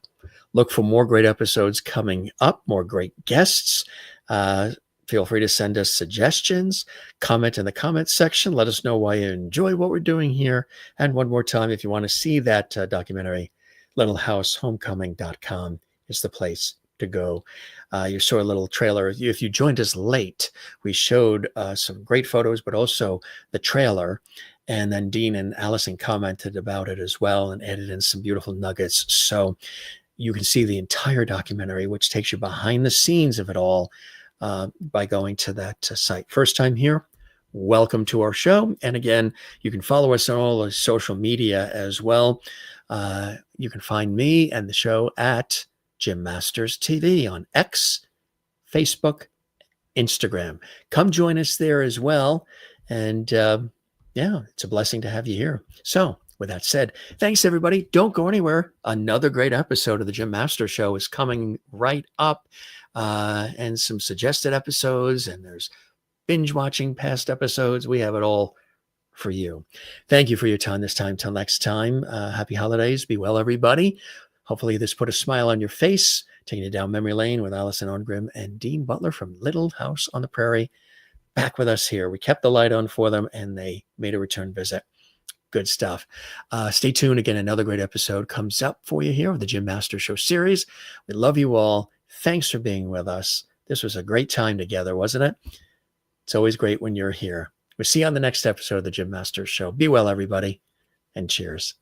Look for more great episodes coming up, more great guests. Feel free to send us suggestions, comment in the comments section. Let us know why you enjoy what we're doing here. And one more time, if you want to see that documentary, littlehousemehomecoming.com is the place to go. You saw a little trailer. If you joined us late, we showed some great photos, but also the trailer. And then Dean and Alison commented about it as well and added in some beautiful nuggets. So you can see the entire documentary, which takes you behind the scenes of it all by going to that site. First time here, welcome to our show. And again, you can follow us on all the social media as well. You can find me and the show at Jim Masters TV on X, Facebook, Instagram. Come join us there as well. And yeah, it's a blessing to have you here. So with that said, thanks everybody. Don't go anywhere. Another great episode of the Jim Masters Show is coming right up, and some suggested episodes, and there's binge watching past episodes. We have it all for you. Thank you for your time this time. Till next time, happy holidays. Be well, everybody. Hopefully this put a smile on your face. Taking you down memory lane with Alison Arngrim and Dean Butler from Little House on the Prairie. Back with us here. We kept the light on for them and they made a return visit. Good stuff. Stay tuned. Again, another great episode comes up for you here of the Jim Masters Show series. We love you all. Thanks for being with us. This was a great time together, wasn't it? It's always great when you're here. We'll see you on the next episode of the Jim Masters Show. Be well, everybody, and cheers.